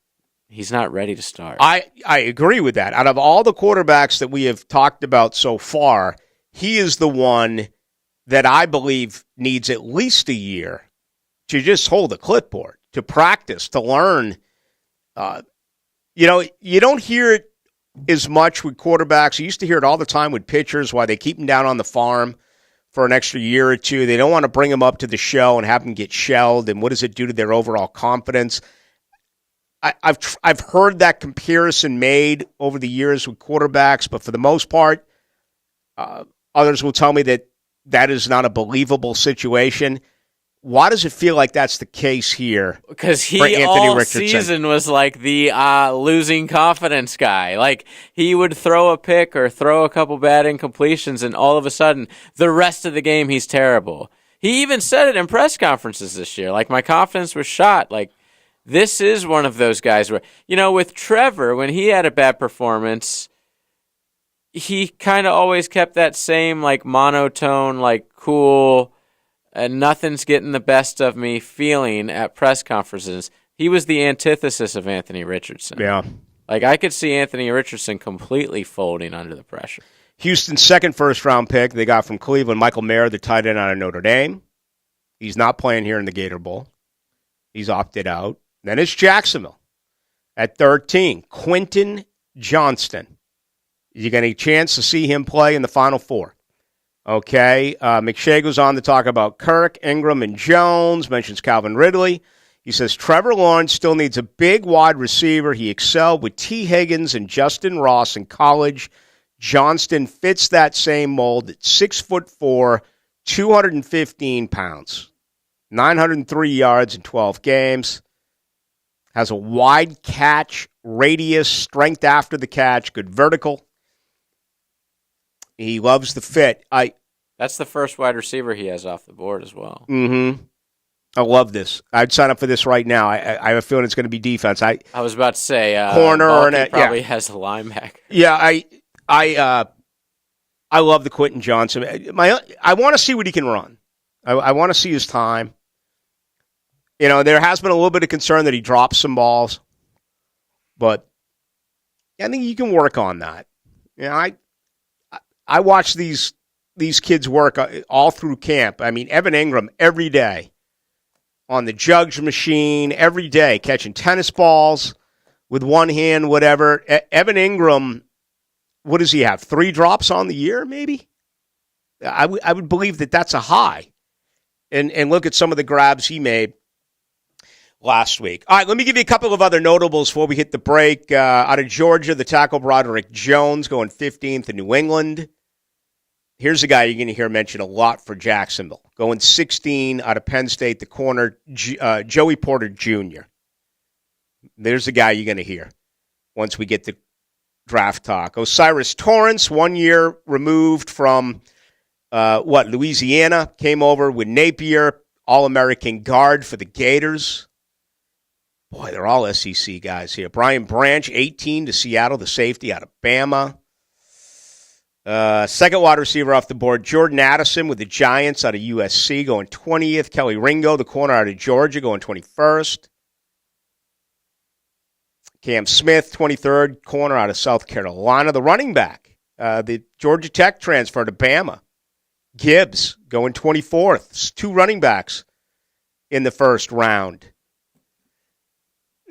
he's not ready to start. I agree with that. Out of all the quarterbacks that we have talked about so far, he is the one that I believe needs at least a year to just hold a clipboard, to practice, to learn. You don't hear it as much with quarterbacks. You used to hear it all the time with pitchers, why they keep them down on the farm for an extra year or two. They don't want to bring them up to the show and have them get shelled, and what does it do to their overall confidence? I've heard that comparison made over the years with quarterbacks, but for the most part, others will tell me that is not a believable situation. Why does it feel like that's the case here? Because he Anthony all Richardson? Season was like the losing confidence guy. Like, he would throw a pick or throw a couple bad incompletions, and all of a sudden, the rest of the game, he's terrible. He even said it in press conferences this year. Like, my confidence was shot. Like, this is one of those guys where, with Trevor, when he had a bad performance, he kind of always kept that same, like, monotone, like, cool, and nothing's getting the best of me feeling at press conferences. He was the antithesis of Anthony Richardson. Yeah. Like, I could see Anthony Richardson completely folding under the pressure. Houston's second first-round pick they got from Cleveland, Michael Mayer, the tight end out of Notre Dame. He's not playing here in the Gator Bowl. He's opted out. Then it's Jacksonville at 13. Quentin Johnston. You got any chance to see him play in the Final Four? Okay. McShay goes on to talk about Kirk, Ingram, and Jones. Mentions Calvin Ridley. He says Trevor Lawrence still needs a big wide receiver. He excelled with T. Higgins and Justin Ross in college. Johnston fits that same mold at 6'4", 215 pounds, 903 yards in 12 games. Has a wide catch radius, strength after the catch, good vertical. He loves the fit. That's the first wide receiver he has off the board as well. Mm-hmm. I love this. I'd sign up for this right now. I have a feling it's going to be defense. I was about to say corner or probably has a linebacker. Yeah, I love the Quentin Johnson. I want to see what he can run. I want to see his time. There has been a little bit of concern that he drops some balls, but I think you can work on that. I watch these kids work all through camp. I mean, Evan Ingram every day on the jugs machine, every day catching tennis balls with one hand, whatever. Evan Ingram, what does he have? 3 drops on the year, maybe? I would believe that's a high. And look at some of the grabs he made last week. All right, let me give you a couple of other notables before we hit the break. Out of Georgia, the tackle Broderick Jones going 15th in New England. Here's a guy you're going to hear mentioned a lot for Jacksonville. Going 16 out of Penn State, the corner, Joey Porter Jr. There's a guy you're going to hear once we get to draft talk. Osiris Torrance, 1 year removed from, Louisiana, came over with Napier, All-American guard for the Gators. Boy, they're all SEC guys here. Brian Branch, 18 to Seattle, the safety out of Bama. Second wide receiver off the board, Jordan Addison with the Giants out of USC going 20th. Kelly Ringo, the corner out of Georgia, going 21st. Cam Smith, 23rd, corner out of South Carolina. The running back, the Georgia Tech transfer to Bama. Gibbs going 24th. 2 running backs in the first round.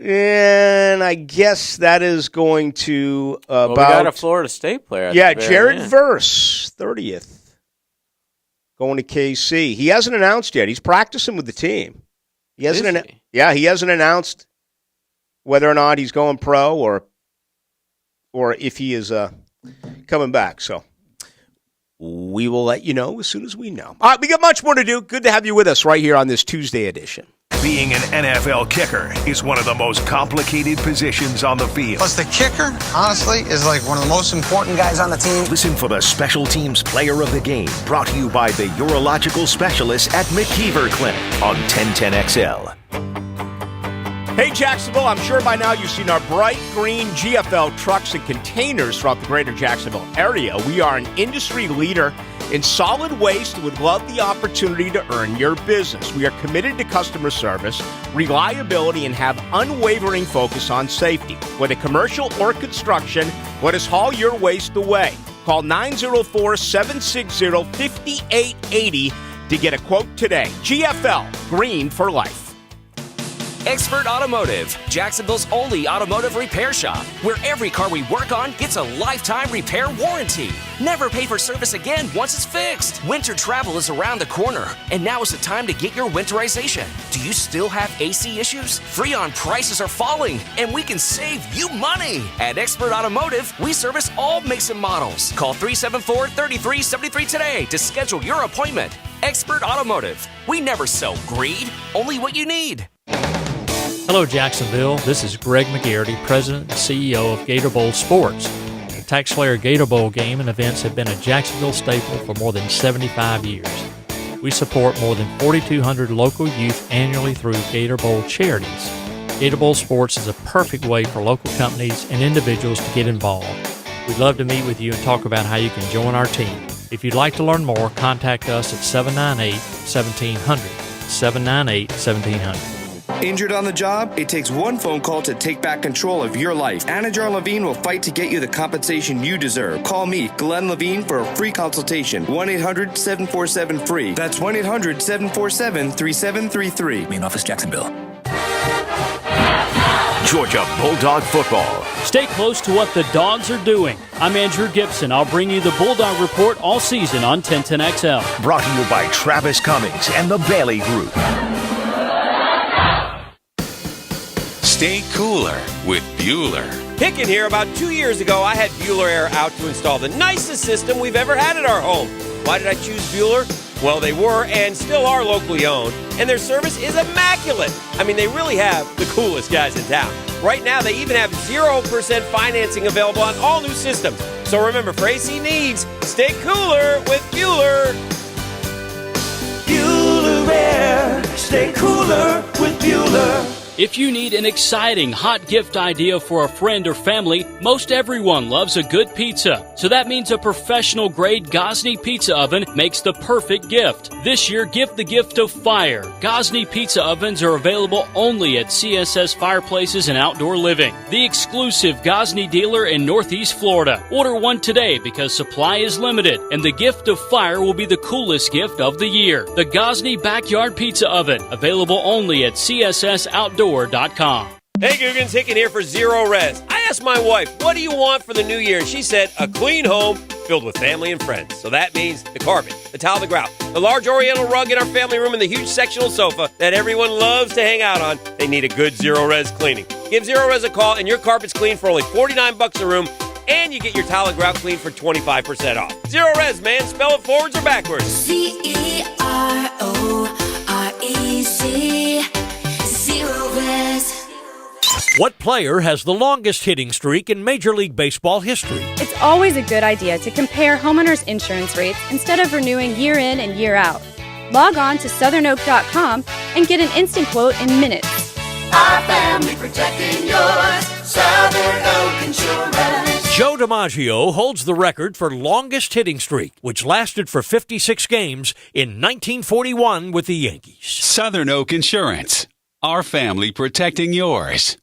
And I guess that is going to about... we got a Florida State player. Jared Verse, 30th, going to KC. He hasn't announced yet. He's practicing with the team. He hasn't announced whether or not he's going pro or if he is coming back. So we will let you know as soon as we know. All right, we got much more to do. Good to have you with us right here on this Tuesday edition. Being an NFL kicker is one of the most complicated positions on the field. Plus, the kicker, honestly, is like one of the most important guys on the team. Listen for the Special Teams Player of the Game, brought to you by the urological specialists at McKeever Clinic on 1010XL. Hey, Jacksonville, I'm sure by now you've seen our bright green GFL trucks and containers throughout the greater Jacksonville area. We are an industry leader in solid waste and would love the opportunity to earn your business. We are committed to customer service, reliability, and have unwavering focus on safety. Whether commercial or construction, let us haul your waste away. Call 904-760-5880 to get a quote today. GFL, green for life. Expert Automotive, Jacksonville's only automotive repair shop, where every car we work on gets a lifetime repair warranty. Never pay for service again once it's fixed. Winter travel is around the corner, and now is the time to get your winterization. Do you still have AC issues? Freon prices are falling, and we can save you money. At Expert Automotive, we service all makes and models. Call 374-3373 today to schedule your appointment. Expert Automotive. We never sell greed, only what you need. Hello, Jacksonville. This is Greg McGarity, President and CEO of Gator Bowl Sports. The Tax Slayer Gator Bowl game and events have been a Jacksonville staple for more than 75 years. We support more than 4,200 local youth annually through Gator Bowl charities. Gator Bowl Sports is a perfect way for local companies and individuals to get involved. We'd love to meet with you and talk about how you can join our team. If you'd like to learn more, contact us at 798-1700, 798-1700. Injured on the job? It takes one phone call to take back control of your life. Anajar Levine will fight to get you the compensation you deserve. Call me, Glenn Levine, for a free consultation. 1-800-747-FREE. That's 1-800-747-3733. Main office, Jacksonville. Georgia Bulldog football. Stay close to what the Dogs are doing. I'm Andrew Gibson. I'll bring you the Bulldog Report all season on 1010XL. Brought to you by Travis Cummings and the Bailey Group. Stay cooler with Bueller. Hicken here. About 2 years ago, I had Bueller Air out to install the nicest system we've ever had at our home. Why did I choose Bueller? Well, they were and still are locally owned, and their service is immaculate. I mean, they really have the coolest guys in town. Right now, they even have 0% financing available on all new systems. So remember, for AC needs, stay cooler with Bueller. Bueller Air. Stay cooler with Bueller. If you need an exciting hot gift idea for a friend or family, most everyone loves a good pizza. So that means a professional-grade Gosney pizza oven makes the perfect gift. This year, give the gift of fire. Gosney pizza ovens are available only at CSS Fireplaces and Outdoor Living, the exclusive Gosney dealer in Northeast Florida. Order one today because supply is limited, and the gift of fire will be the coolest gift of the year. The Gosney Backyard Pizza Oven, available only at CSSOutdoor.com. Hey, Googans, Hicken here for Zero Res. I asked my wife, what do you want for the new year? And she said, a clean home filled with family and friends. So that means the carpet, the tile, the grout, the large oriental rug in our family room, and the huge sectional sofa that everyone loves to hang out on. They need a good Zero Res cleaning. Give Zero Res a call, and your carpet's clean for only $49 a room, and you get your tile and grout clean for 25% off. Zero Res, man. Spell it forwards or backwards. ZEROREZ. Zero Res. What player has the longest hitting streak in Major League Baseball history? It's always a good idea to compare homeowners' insurance rates instead of renewing year in and year out. Log on to southernoak.com and get an instant quote in minutes. Our family protecting yours. Southern Oak Insurance. Joe DiMaggio holds the record for longest hitting streak, which lasted for 56 games in 1941 with the Yankees. Southern Oak Insurance. Our family protecting yours.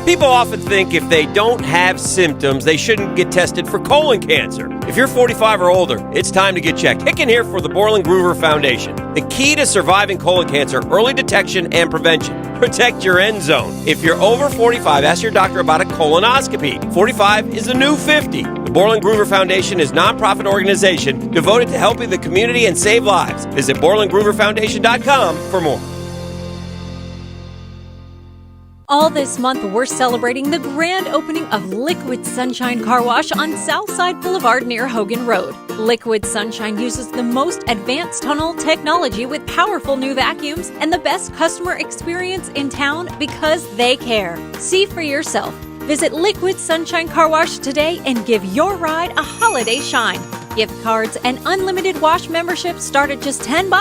People often think if they don't have symptoms, they shouldn't get tested for colon cancer. If you're 45 or older, it's time to get checked. Hicken here for the Borland Groover Foundation. The key to surviving colon cancer, early detection and prevention. Protect your end zone. If you're over 45, ask your doctor about a colonoscopy. 45 is the new 50. The Borland Groover Foundation is a nonprofit organization devoted to helping the community and save lives. Visit BorlandGrooverFoundation.com for more. All this month, we're celebrating the grand opening of Liquid Sunshine Car Wash on Southside Boulevard near Hogan Road. Liquid Sunshine uses the most advanced tunnel technology with powerful new vacuums and the best customer experience in town because they care. See for yourself. Visit Liquid Sunshine Car Wash today and give your ride a holiday shine. Gift cards and unlimited wash memberships start at just $10.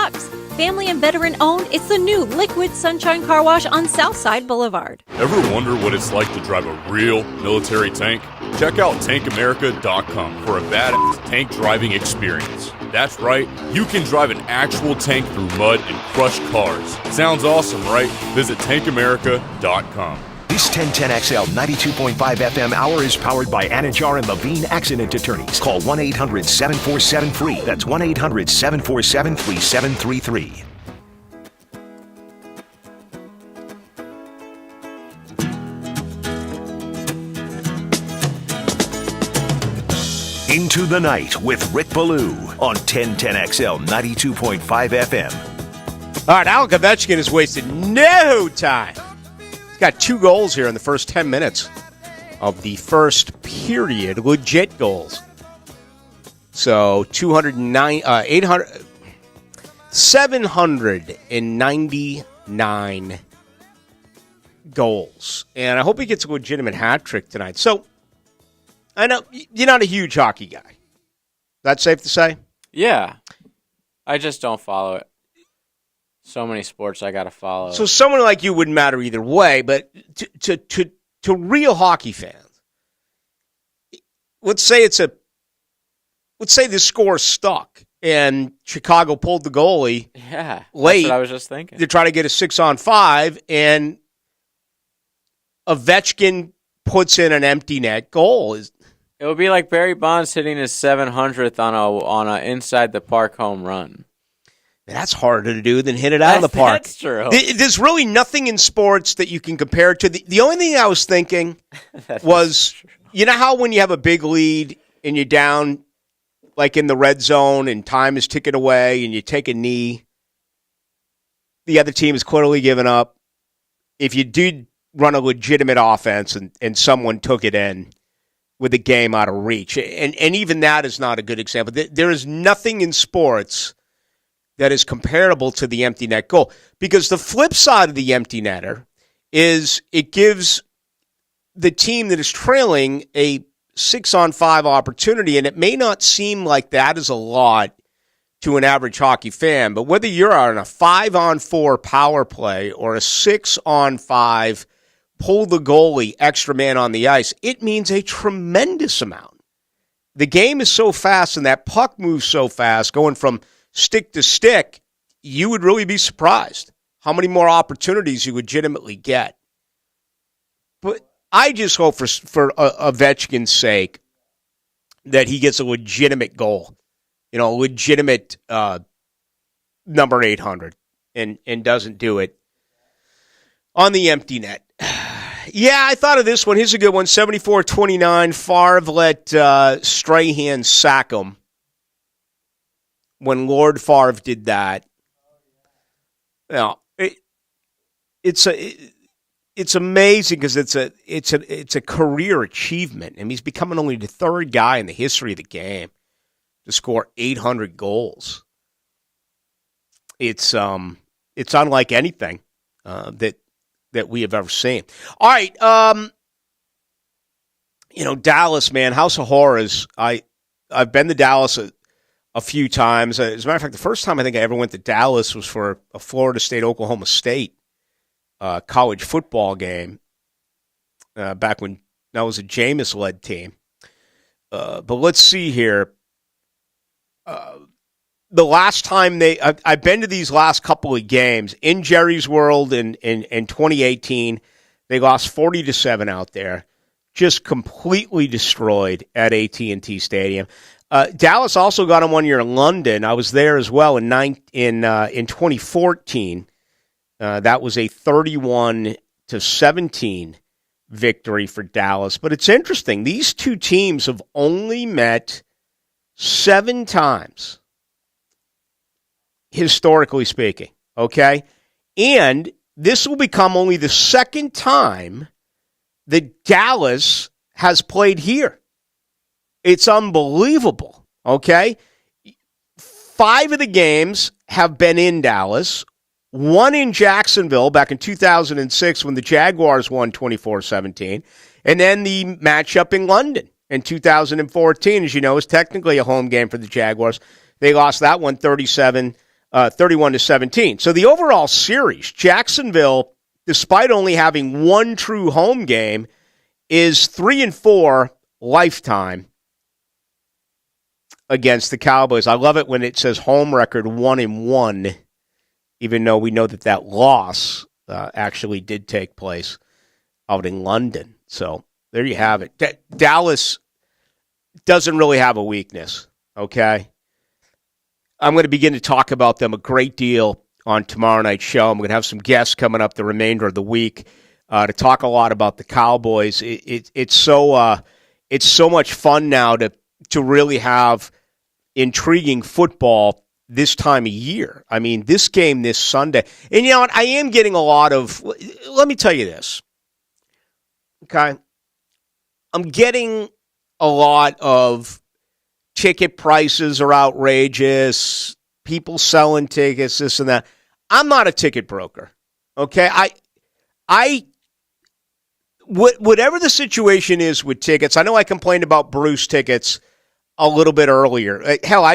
Family and veteran owned, it's the new Liquid Sunshine Car Wash on Southside Boulevard. Ever wonder what it's like to drive a real military tank? Check out tankamerica.com for a badass tank driving experience. That's right, you can drive an actual tank through mud and crush cars. Sounds awesome, right? Visit tankamerica.com. This 1010XL 92.5 FM hour is powered by Anajar and Levine Accident Attorneys. Call 1-800-747-FREE. That's 1-800-747-3733. Into the Night with Rick Ballou on 1010XL 92.5 FM. All right, Alek Ovechkin has wasted no time. He's got 2 goals here in the first 10 minutes of the first period. Legit goals. So 799 goals. And I hope he gets a legitimate hat trick tonight. So I know you're not a huge hockey guy. That's safe to say? Yeah. I just don't follow it. So many sports I got to follow. So someone like you wouldn't matter either way, but to real hockey fans, let's say the score stuck and Chicago pulled the goalie late. That's what I was just thinking. To try to get a 6-on-5, and Ovechkin puts in an empty net goal. It would be like Barry Bonds hitting his 700th on a inside the park home run. That's harder to do than hit it out of the park. That's true. There's really nothing in sports that you can compare it to. The only thing I was thinking was, you know how when you have a big lead and you're down, like in the red zone, and time is ticking away, and you take a knee, the other team is clearly giving up. If you did run a legitimate offense and someone took it in with the game out of reach, and even that is not a good example. There is nothing in sports that is comparable to the empty net goal. Because the flip side of the empty netter is it gives the team that is trailing a 6-on-5 opportunity, and it may not seem like that is a lot to an average hockey fan, but whether you're on a 5-on-4 power play or a 6-on-5 pull the goalie, extra man on the ice, it means a tremendous amount. The game is so fast and that puck moves so fast, going from stick to stick, you would really be surprised how many more opportunities you legitimately get. But I just hope for Ovechkin's sake that he gets a legitimate goal, a legitimate number 800, and doesn't do it on the empty net. Yeah, I thought of this one. Here's a good one, 74-29. Favre let Strahan sack him. When Lord Favre did that, it's amazing because it's a career achievement. I mean, he's becoming only the third guy in the history of the game to score 800 goals. It's unlike anything that we have ever seen. All right, Dallas, man, House of Horrors. I've been to Dallas a few times. As a matter of fact, the first time I think I ever went to Dallas was for a Florida State-Oklahoma State college football game back when that was a Jameis-led team. But let's see here. The last time I've been to these last couple of games in Jerry's World in 2018, they lost 40-7 out there, just completely destroyed at AT&T Stadium. Dallas also got them 1 year in London. I was there as well in 2014. That was a 31-17 victory for Dallas. But it's interesting. These two teams have only met 7 times, historically speaking. Okay? And this will become only the second time that Dallas has played here. It's unbelievable, okay? 5 of the games have been in Dallas, 1 in Jacksonville back in 2006 when the Jaguars won 24-17, and then the matchup in London in 2014, as you know, is technically a home game for the Jaguars. They lost that one 31-17. So the overall series, Jacksonville, despite only having 1 true home game, is 3-4 lifetime against the Cowboys. I love it when it says home record 1-1, even though we know that loss actually did take place out in London. So there you have it. Dallas doesn't really have a weakness, okay? I'm going to begin to talk about them a great deal on tomorrow night's show. I'm going to have some guests coming up the remainder of the week to talk a lot about the Cowboys. It's so much fun now to to really have intriguing football this time of year. I mean, this game this Sunday. And you know what? I am getting a lot of, let me tell you this. Okay. I'm getting a lot of ticket prices are outrageous, people selling tickets, this and that. I'm not a ticket broker. Okay. Whatever the situation is with tickets, I know I complained about Bruce tickets a little bit earlier. Hell,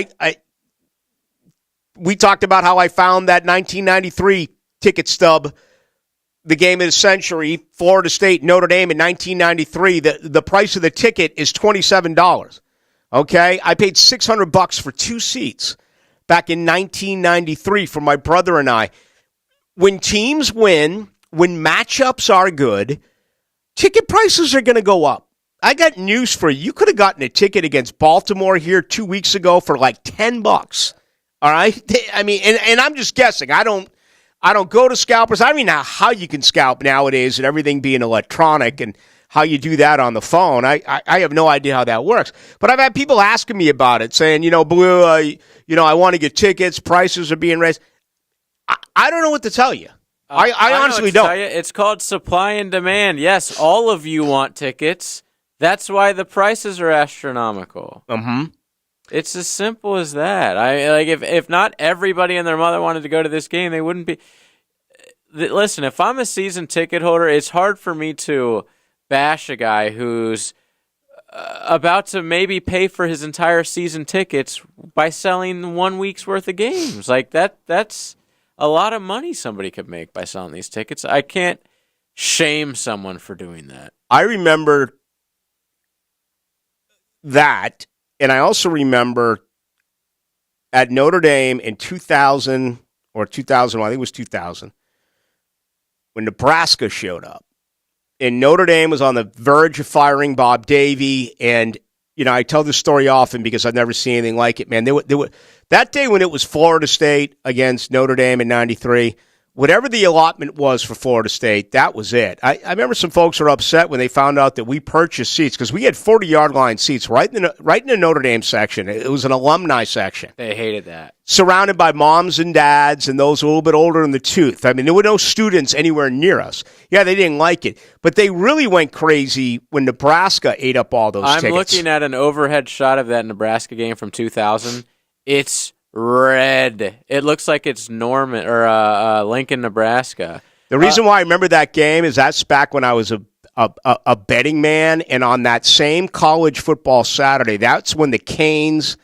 we talked about how I found that 1993 ticket stub, the game of the century, Florida State, Notre Dame in 1993. The price of the ticket is $27. Okay, I paid $600 for 2 seats back in 1993 for my brother and I. When teams win, when matchups are good, ticket prices are going to go up. I got news for you. You could have gotten a ticket against Baltimore here 2 weeks ago for like $10. All right? I mean, and I'm just guessing. I don't go to scalpers. I don't even know how you can scalp nowadays and everything being electronic and how you do that on the phone. I have no idea how that works. But I've had people asking me about it, saying, Blue, I want to get tickets. Prices are being raised. I don't know what to tell you. I honestly don't. Tell you. It's called supply and demand. Yes, all of you want tickets. That's why the prices are astronomical. Mm-hmm. It's as simple as that. If not everybody and their mother wanted to go to this game, they wouldn't be. Listen, if I'm a season ticket holder, it's hard for me to bash a guy who's about to maybe pay for his entire season tickets by selling 1 week's worth of games. Like that's a lot of money somebody could make by selling these tickets. I can't shame someone for doing that. I remember that, and I also remember at Notre Dame in 2000 or 2001, I think it was 2000, when Nebraska showed up. And Notre Dame was on the verge of firing Bob Davie, and I tell this story often because I've never seen anything like it, man. They were that day when it was Florida State against Notre Dame in '93. Whatever the allotment was for Florida State, that was it. I remember some folks were upset when they found out that we purchased seats because we had 40-yard line seats right in the Notre Dame section. It was an alumni section. They hated that. Surrounded by moms and dads and those a little bit older in the tooth. I mean, there were no students anywhere near us. Yeah, they didn't like it. But they really went crazy when Nebraska ate up all those tickets. I'm looking at an overhead shot of that Nebraska game from 2000. It's red. It looks like it's Norman or Lincoln, Nebraska. The reason why I remember that game is that's back when I was a betting man, and on that same college football Saturday, that's when the Canes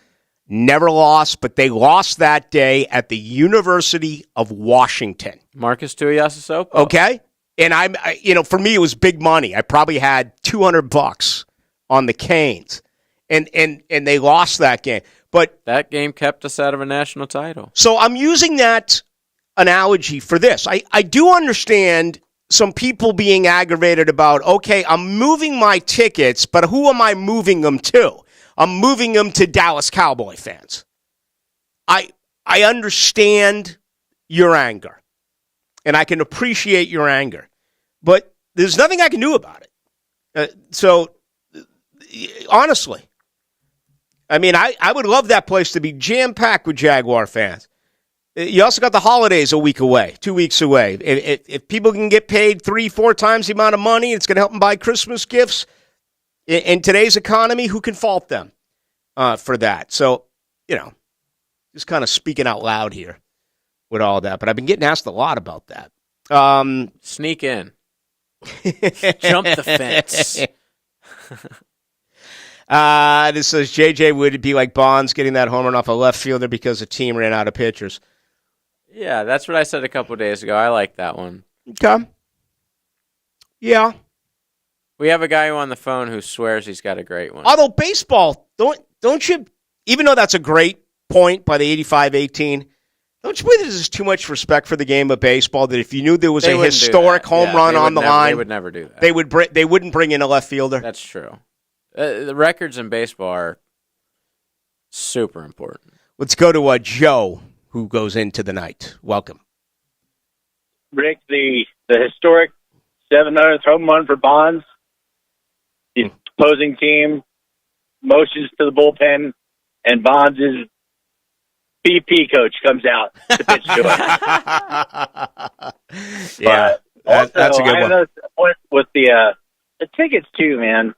never lost, but they lost that day at the University of Washington. Marcus Tuiasosopo. Okay, and for me it was big money. I probably had $200 on the Canes, and they lost that game. But that game kept us out of a national title. So I'm using that analogy for this. I do understand some people being aggravated about, okay, I'm moving my tickets, but who am I moving them to? I'm moving them to Dallas Cowboy fans. I understand your anger, and I can appreciate your anger, but there's nothing I can do about it. Honestly, I mean, I would love that place to be jam-packed with Jaguar fans. You also got the holidays a week away, 2 weeks away. If people can get paid 3-4 times the amount of money, it's going to help them buy Christmas gifts. In today's economy, who can fault them for that? So, just kind of speaking out loud here with all that. But I've been getting asked a lot about that. Sneak in. Jump the fence. This says, JJ, would it be like Bonds getting that home run off a left fielder because the team ran out of pitchers? Yeah, that's what I said a couple days ago. I like that one. Okay. Yeah. We have a guy on the phone who swears he's got a great one. Although baseball, don't you, even though that's a great point by the 85-18, don't you believe there's too much respect for the game of baseball that if you knew there was a historic home run on the line, they would never do that. They wouldn't bring in a left fielder? That's true. The records in baseball are super important. Let's go to Joe, who goes into the night. Welcome. Rick, the historic 700th home run for Bonds. The opposing team motions to the bullpen, and Bonds' BP coach comes out to pitch to him. Yeah, that's a good one. I know with the tickets too, man.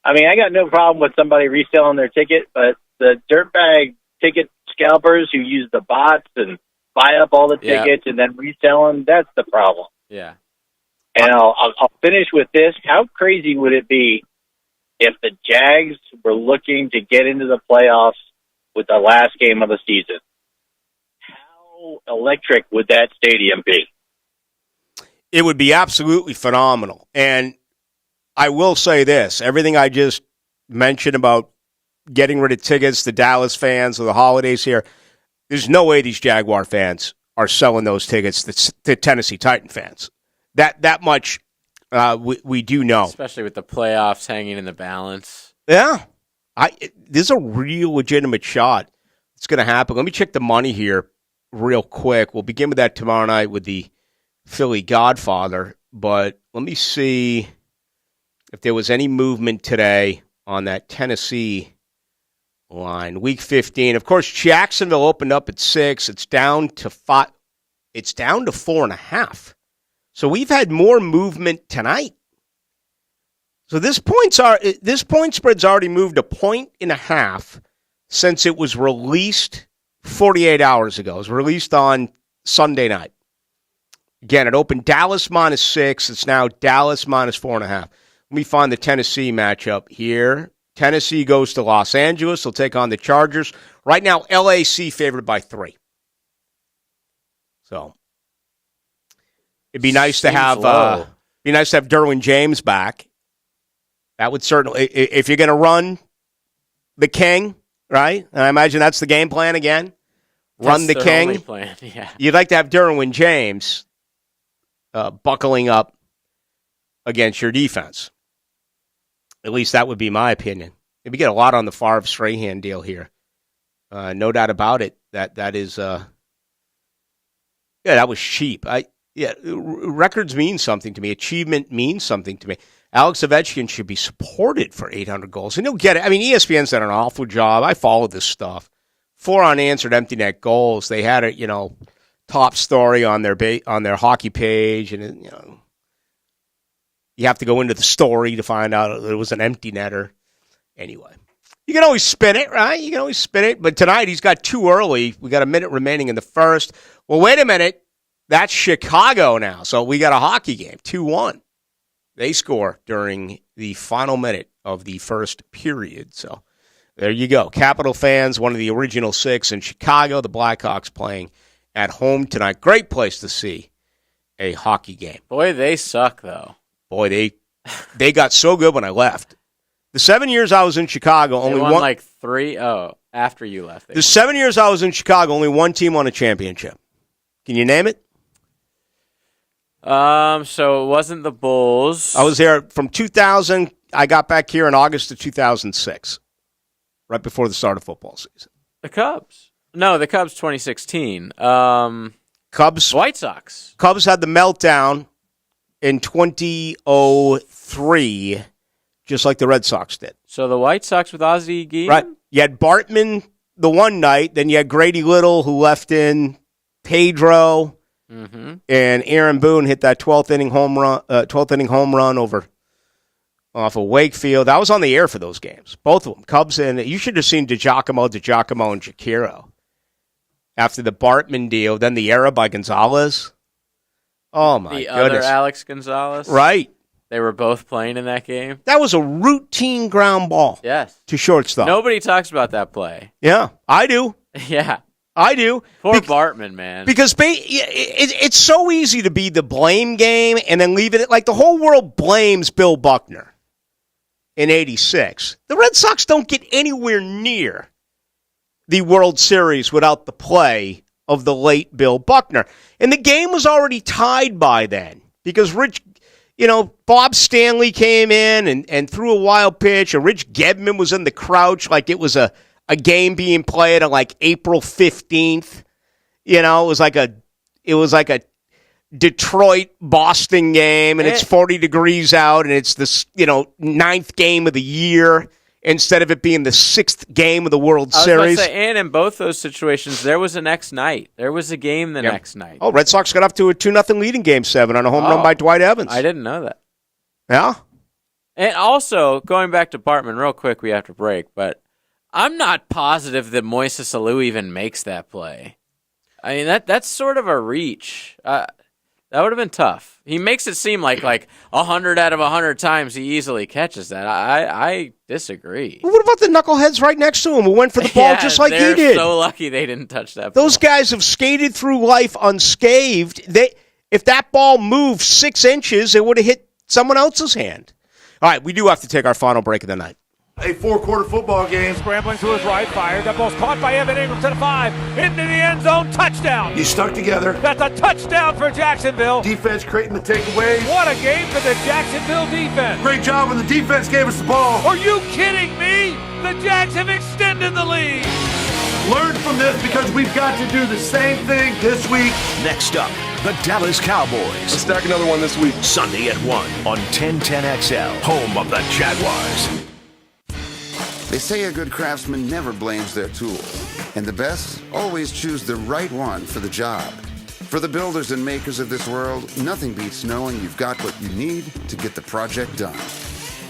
I mean, I got no problem with somebody reselling their ticket, but the dirtbag ticket scalpers who use the bots and buy up all the tickets and then resell them, that's the problem. Yeah. And I'll finish with this. How crazy would it be if the Jags were looking to get into the playoffs with the last game of the season? How electric would that stadium be? It would be absolutely phenomenal. And I will say this, everything I just mentioned about getting rid of tickets to Dallas fans or the holidays here, there's no way these Jaguar fans are selling those tickets to Tennessee Titan fans. That much we do know. Especially with the playoffs hanging in the balance. Yeah. This is a real legitimate shot. It's going to happen. Let me check the money here real quick. We'll begin with that tomorrow night with the Philly Godfather. But let me see if there was any movement today on that Tennessee line. Week 15. Of course, Jacksonville opened up at 6. It's down to 5. It's down to 4.5. So we've had more movement tonight. So this point spread's already moved 1.5 since it was released 48 hours ago. It was released on Sunday night. Again, it opened Dallas -6. It's now Dallas -4.5. Let me find the Tennessee matchup here. Tennessee goes to Los Angeles. They'll take on the Chargers. Right now, LAC favored by 3. So it'd be nice to have Derwin James back. That would certainly, if you're going to run the King, right? And I imagine that's the game plan again. Run the King. Only plan. Yeah. You'd like to have Derwin James buckling up against your defense. At least that would be my opinion. We get a lot on the Favre Strahan deal here. No doubt about it. That is, that was cheap. Records mean something to me. Achievement means something to me. Alex Ovechkin should be supported for 800 goals, and he'll get it. I mean, ESPN's done an awful job. I follow this stuff. 4 unanswered empty net goals. They had a top story on their hockey page, and you have to go into the story to find out it was an empty netter. Anyway, you can always spin it, right? You can always spin it. But tonight he's got 2 early. We got a minute remaining in the first. Well, wait a minute. That's Chicago now. So we got a hockey game, 2-1. They score during the final minute of the first period. So there you go. Capital fans, one of the original 6 in Chicago. The Blackhawks playing at home tonight. Great place to see a hockey game. Boy, they suck, though. Boy, they got so good when I left. The 7 years I was in Chicago, they only won one. Like 3. Oh, after you left. The 7 years I was in Chicago, only one team won a championship. Can you name it? So it wasn't the Bulls. I was there from 2000. I got back here in August of 2006, right before the start of football season. The Cubs. No, the Cubs 2016. Cubs. White Sox. Cubs had the meltdown in 2003, just like the Red Sox did. So the White Sox with Ozzie Guillen? Right. You had Bartman the one night, then you had Grady Little who left in Pedro. Mm-hmm. And Aaron Boone hit that 12th inning home run over off of Wakefield. I was on the air for those games, both of them. Cubs and you should have seen DiGiacomo, and Shakiro after the Bartman deal. Then the era by Gonzalez. Oh my the goodness! Other Alex Gonzalez, right? They were both playing in that game. That was a routine ground ball. Yes, to shortstop. Nobody talks about that play. Yeah, I do. Yeah. I do. Poor Bartman, man. Because it's so easy to be the blame game and then leave it. Like the whole world blames Bill Buckner in '86. The Red Sox don't get anywhere near the World Series without the play of the late Bill Buckner. And the game was already tied by then because Bob Stanley came in and threw a wild pitch, and Rich Gedman was in the crouch like it was a game being played on like April 15th. It was like a Detroit-Boston game, and it's 40 degrees out, and it's this, 9th game of the year, instead of it being the 6th game of the World I was Series. about to say, and in both those situations, there was a next night. There was a game the next night. Oh, Red Sox got up to a 2-0 lead in Game 7 on a home run by Dwight Evans. I didn't know that. Yeah? And also, going back to Bartman real quick, we have to break, but I'm not positive that Moises Alou even makes that play. I mean, that's sort of a reach. That would have been tough. He makes it seem like 100 out of 100 times he easily catches that. I disagree. Well, what about the knuckleheads right next to him who went for the ball just like he did? They're so lucky they didn't touch that ball. Those guys have skated through life unscathed. If that ball moved 6 inches, it would have hit someone else's hand. All right, we do have to take our final break of the night. A 4-quarter football game. Scrambling to his right, fired. That ball's caught by Evan Ingram to the 5. Into the end zone, touchdown. You stuck together. That's a touchdown for Jacksonville. Defense creating the takeaways. What a game for the Jacksonville defense. Great job when the defense gave us the ball. Are you kidding me? The Jags have extended the lead. Learn from this because we've got to do the same thing this week. Next up, the Dallas Cowboys. Let's stack another one this week. Sunday at 1 on 1010XL, home of the Jaguars. They say a good craftsman never blames their tool, and the best always choose the right one for the job. For the builders and makers of this world, nothing beats knowing you've got what you need to get the project done.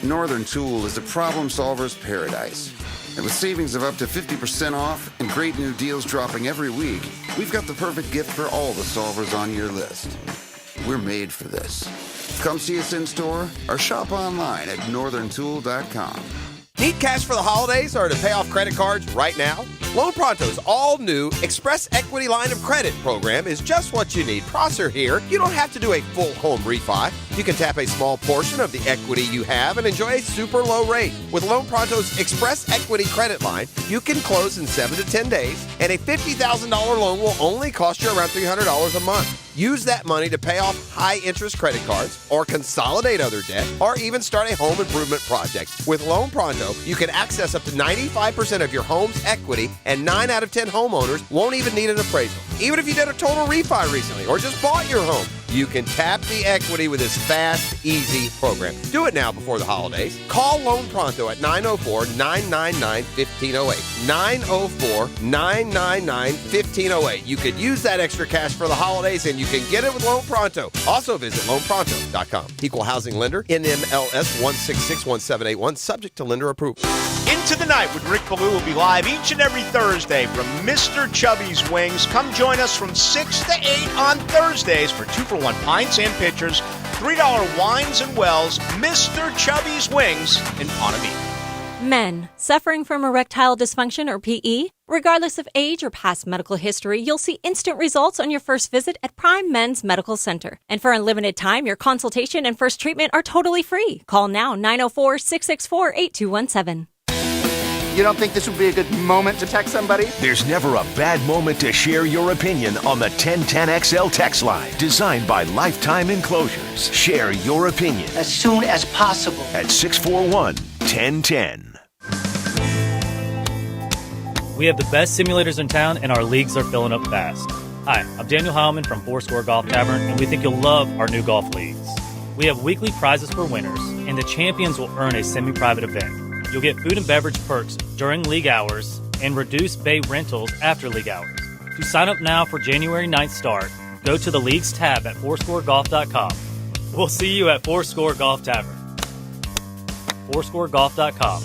Northern Tool is a problem solver's paradise. And with savings of up to 50% off and great new deals dropping every week, we've got the perfect gift for all the solvers on your list. We're made for this. Come see us in store or shop online at northerntool.com. Need cash for the holidays or to pay off credit cards right now? Loan Pronto's all-new Express Equity Line of Credit program is just what you need. Prosser here. You don't have to do a full home refi. You can tap a small portion of the equity you have and enjoy a super low rate. With Loan Pronto's Express Equity Credit Line, you can close in 7 to 10 days, and a $50,000 loan will only cost you around $300 a month. Use that money to pay off high-interest credit cards or consolidate other debt or even start a home improvement project. With Loan Pronto, you can access up to 95% of your home's equity, and 9 out of 10 homeowners won't even need an appraisal. Even if you did a total refi recently or just bought your home, you can tap the equity with this fast, easy program. Do it now before the holidays. Call Loan Pronto at 904-999-1508. 904-999-1508. You could use that extra cash for the holidays, and you can get it with Loan Pronto. Also visit loanpronto.com. Equal housing lender, NMLS 1661781, subject to lender approval. Into the Night with Rick Ballou will be live each and every Thursday from Mr. Chubby's Wings. Come join us from 6 to 8 on Thursdays for 2-for-1 pints and pitchers, $3 wines and wells, Mr. Chubby's Wings in Ponte. Men suffering from erectile dysfunction or PE, regardless of age or past medical history, you'll see instant results on your first visit at Prime Men's Medical Center. And for unlimited time, your consultation and first treatment are totally free. Call now 904-664-8217. You don't think this would be a good moment to text somebody? There's never a bad moment to share your opinion on the 1010XL text line. Designed by Lifetime Enclosures. Share your opinion As soon as possible. at 641-1010. We have the best simulators in town, and our leagues are filling up fast. Hi, I'm Daniel Heilman from Fourscore Golf Tavern, and we think you'll love our new golf leagues. We have weekly prizes for winners, and the champions will earn a semi-private event. You'll get food and beverage perks during league hours and reduced bay rentals after league hours. To sign up now for January 9th start, go to the Leagues tab at fourscoregolf.com. We'll see you at Fourscore Golf Tavern. Fourscoregolf.com.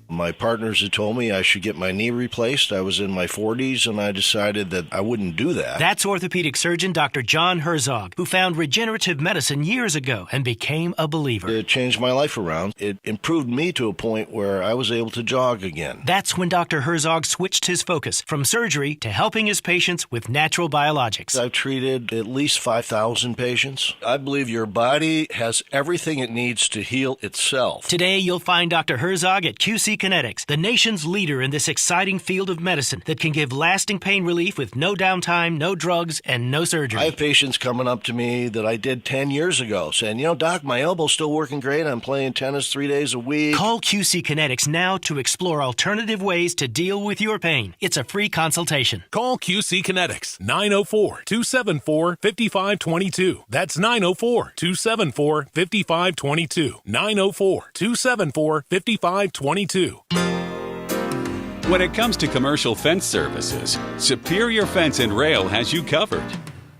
My partners had told me I should get my knee replaced. I was in my 40s, and I decided that I wouldn't do that. That's orthopedic surgeon Dr. John Herzog, who found regenerative medicine years ago and became a believer. It changed my life around. It improved me to a point where I was able to jog again. That's when Dr. Herzog switched his focus from surgery to helping his patients with natural biologics. I've treated at least 5,000 patients. I believe your body has everything it needs to heal itself. Today, you'll find Dr. Herzog at QC Kinetics, the nation's leader in this exciting field of medicine that can give lasting pain relief with no downtime, no drugs, and no surgery. I have patients coming up to me that I did 10 years ago saying, Doc, my elbow's still working great. I'm playing tennis 3 days a week. Call QC Kinetics now to explore alternative ways to deal with your pain. It's a free consultation. Call QC Kinetics, 904-274-5522. That's 904-274-5522. 904-274-5522. you. When it comes to commercial fence services, Superior Fence and Rail has you covered.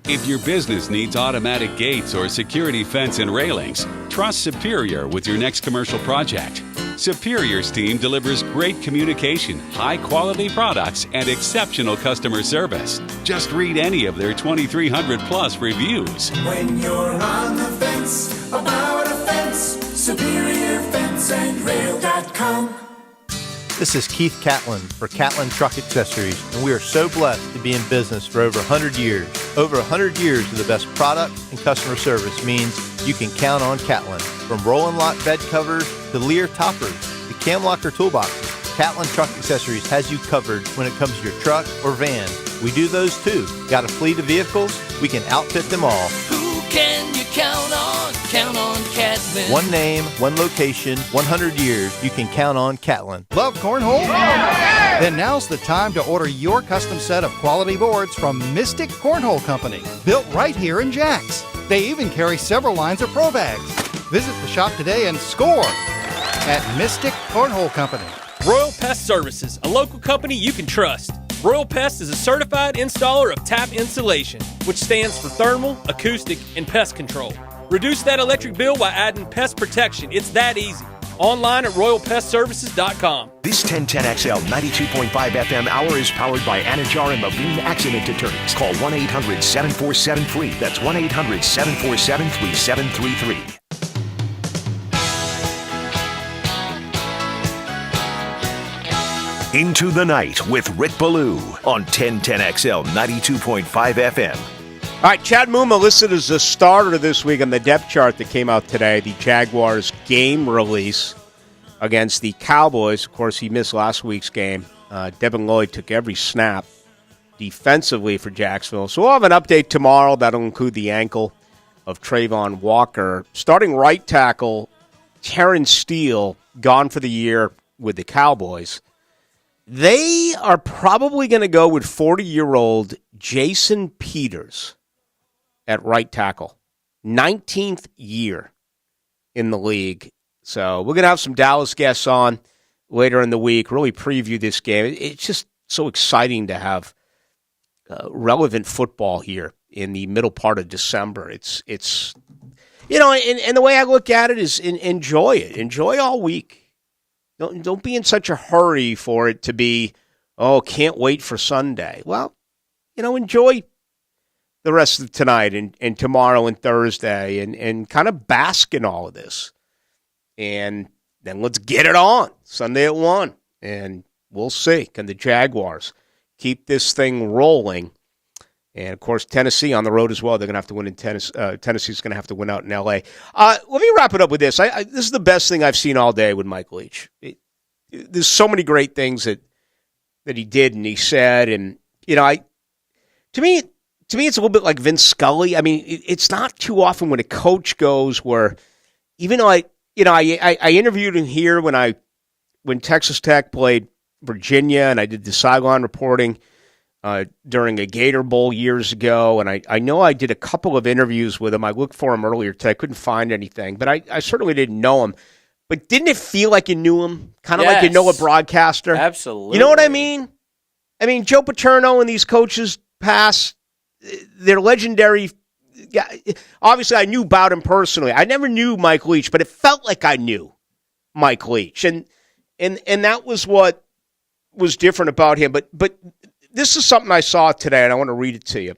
If your business needs automatic gates or security fence and railings, trust Superior with your next commercial project. Superior's team delivers great communication, high-quality products, and exceptional customer service. Just read any of their 2,300-plus reviews. When you're on the fence about a fence, SuperiorFenceandRail.com. This is Keith Catlin for Catlin Truck Accessories, and we are so blessed to be in business for over 100 years. Over 100 years of the best product and customer service means you can count on Catlin. From Roll-and Lock bed covers to Lear toppers to Cam Locker toolboxes, Catlin Truck Accessories has you covered when it comes to your truck or van. We do those too. Got a fleet of vehicles? We can outfit them all. Who can you count on? Count on Catlin. One name, one location, 100 years. You can count on Catlin. Love cornhole? Yeah! Then now's the time to order your custom set of quality boards from Mystic Cornhole Company, built right here in Jax. They even carry several lines of pro bags. Visit the shop today and score at Mystic Cornhole Company. Royal Pest Services, a local company you can trust. Royal Pest is a certified installer of tap insulation, which stands for thermal, acoustic, and pest control. Reduce that electric bill by adding pest protection. It's that easy. Online at royalpestservices.com. This 1010XL 92.5 FM hour is powered by Anajar and Levine Accident Deterrents. Call 1-800-747-FREE. That's 1-800-747-3733. Into the Night with Rick Ballou on 1010XL 92.5 FM. All right, Chad Muma listed as a starter this week on the depth chart that came out today, the Jaguars game release against the Cowboys. Of course, he missed last week's game. Devin Lloyd took every snap defensively for Jacksonville. So we'll have an update tomorrow. That'll include the ankle of Trayvon Walker. Starting right tackle, Terrence Steele, gone for the year with the Cowboys. They are probably going to go with 40-year-old Jason Peters at right tackle. 19th year in the league. So we're going to have some Dallas guests on later in the week, really preview this game. It's just so exciting to have relevant football here in the middle part of December. It's you know, and the way I look at it is enjoy it. Enjoy all week. Don't be in such a hurry for it to be, oh, can't wait for Sunday. Well, you know, enjoy the rest of tonight and tomorrow and Thursday and kind of bask in all of this. And then let's get it on Sunday at 1. And we'll see. Can the Jaguars keep this thing rolling? And, of course, Tennessee on the road as well. They're going to have to win in Tennessee. Tennessee's going to have to win out in L.A. Let me wrap it up with this. This is the best thing I've seen all day with Mike Leach. There's so many great things that he did and he said. And, you know, to me, it's a little bit like Vince Scully. I mean, it's not too often when a coach goes where, even though I interviewed him here when Texas Tech played Virginia and I did the sideline reporting during a Gator Bowl years ago, and I know I did a couple of interviews with him. I looked for him earlier today. I couldn't find anything, but I certainly didn't know him. But didn't it feel like you knew him? Kind of like you know a broadcaster? Absolutely. You know what I mean? I mean, Joe Paterno and these coaches past, they're legendary. Yeah, obviously, I knew about him personally. I never knew Mike Leach, but it felt like I knew Mike Leach. And that was what was different about him. But this is something I saw today, and I want to read it to you.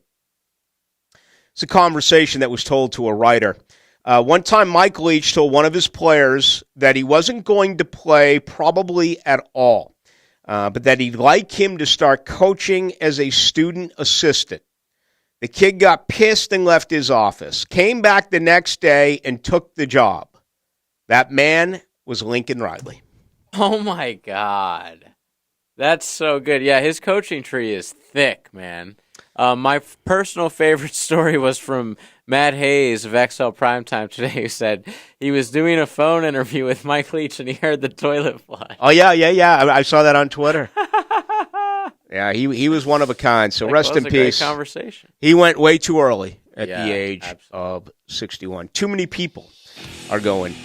It's a conversation that was told to a writer. One time, Mike Leach told one of his players that he wasn't going to play probably at all, but that he'd like him to start coaching as a student assistant. The kid got pissed and left his office, came back the next day and took the job. That man was Lincoln Riley. Oh, my God. That's so good. Yeah, his coaching tree is thick, man. My personal favorite story was from Matt Hayes of XL Primetime today, who said he was doing a phone interview with Mike Leach and he heard the toilet flush. Oh, yeah. I saw that on Twitter. Yeah, he was one of a kind, so rest in peace. Great conversation. He went way too early at the age of 61. Too many people are going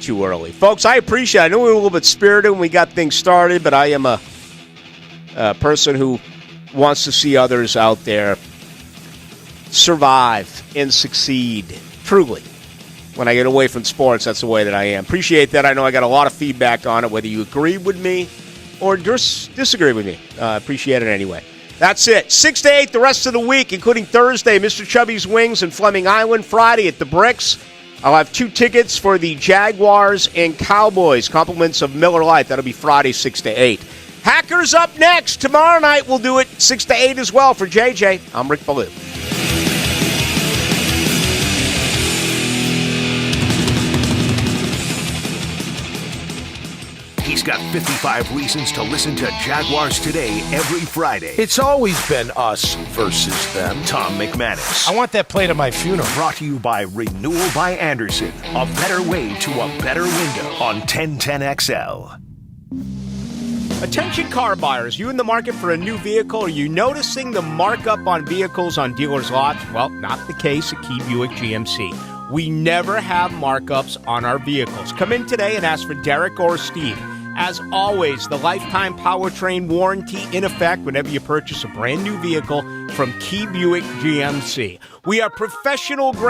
too early. Folks, I appreciate it. I know we were a little bit spirited when we got things started, but I am a person who wants to see others out there survive and succeed. Truly. When I get away from sports, that's the way that I am. Appreciate that. I know I got a lot of feedback on it, whether you agree with me or disagree with me. Appreciate it anyway. That's it. 6 to 8 the rest of the week, including Thursday, Mr. Chubby's Wings in Fleming Island. Friday at the Bricks. I'll have 2 tickets for the Jaguars and Cowboys. Compliments of Miller Lite. That'll be Friday, 6 to 8. Hackers up next. Tomorrow night we'll do it 6 to 8 as well for JJ. I'm Rick Ballou. He's got 55 reasons to listen to Jaguars Today every Friday. It's always been us versus them. Tom McManus. I want that played at my funeral. Brought to you by Renewal by Anderson. A better way to a better window on 1010XL. Attention car buyers, you in the market for a new vehicle? Are you noticing the markup on vehicles on dealers' lots? Well, not the case at Key Buick GMC. We never have markups on our vehicles. Come in today and ask for Derek or Steve. As always, the lifetime powertrain warranty in effect whenever you purchase a brand new vehicle from Key Buick GMC. We are professional grade.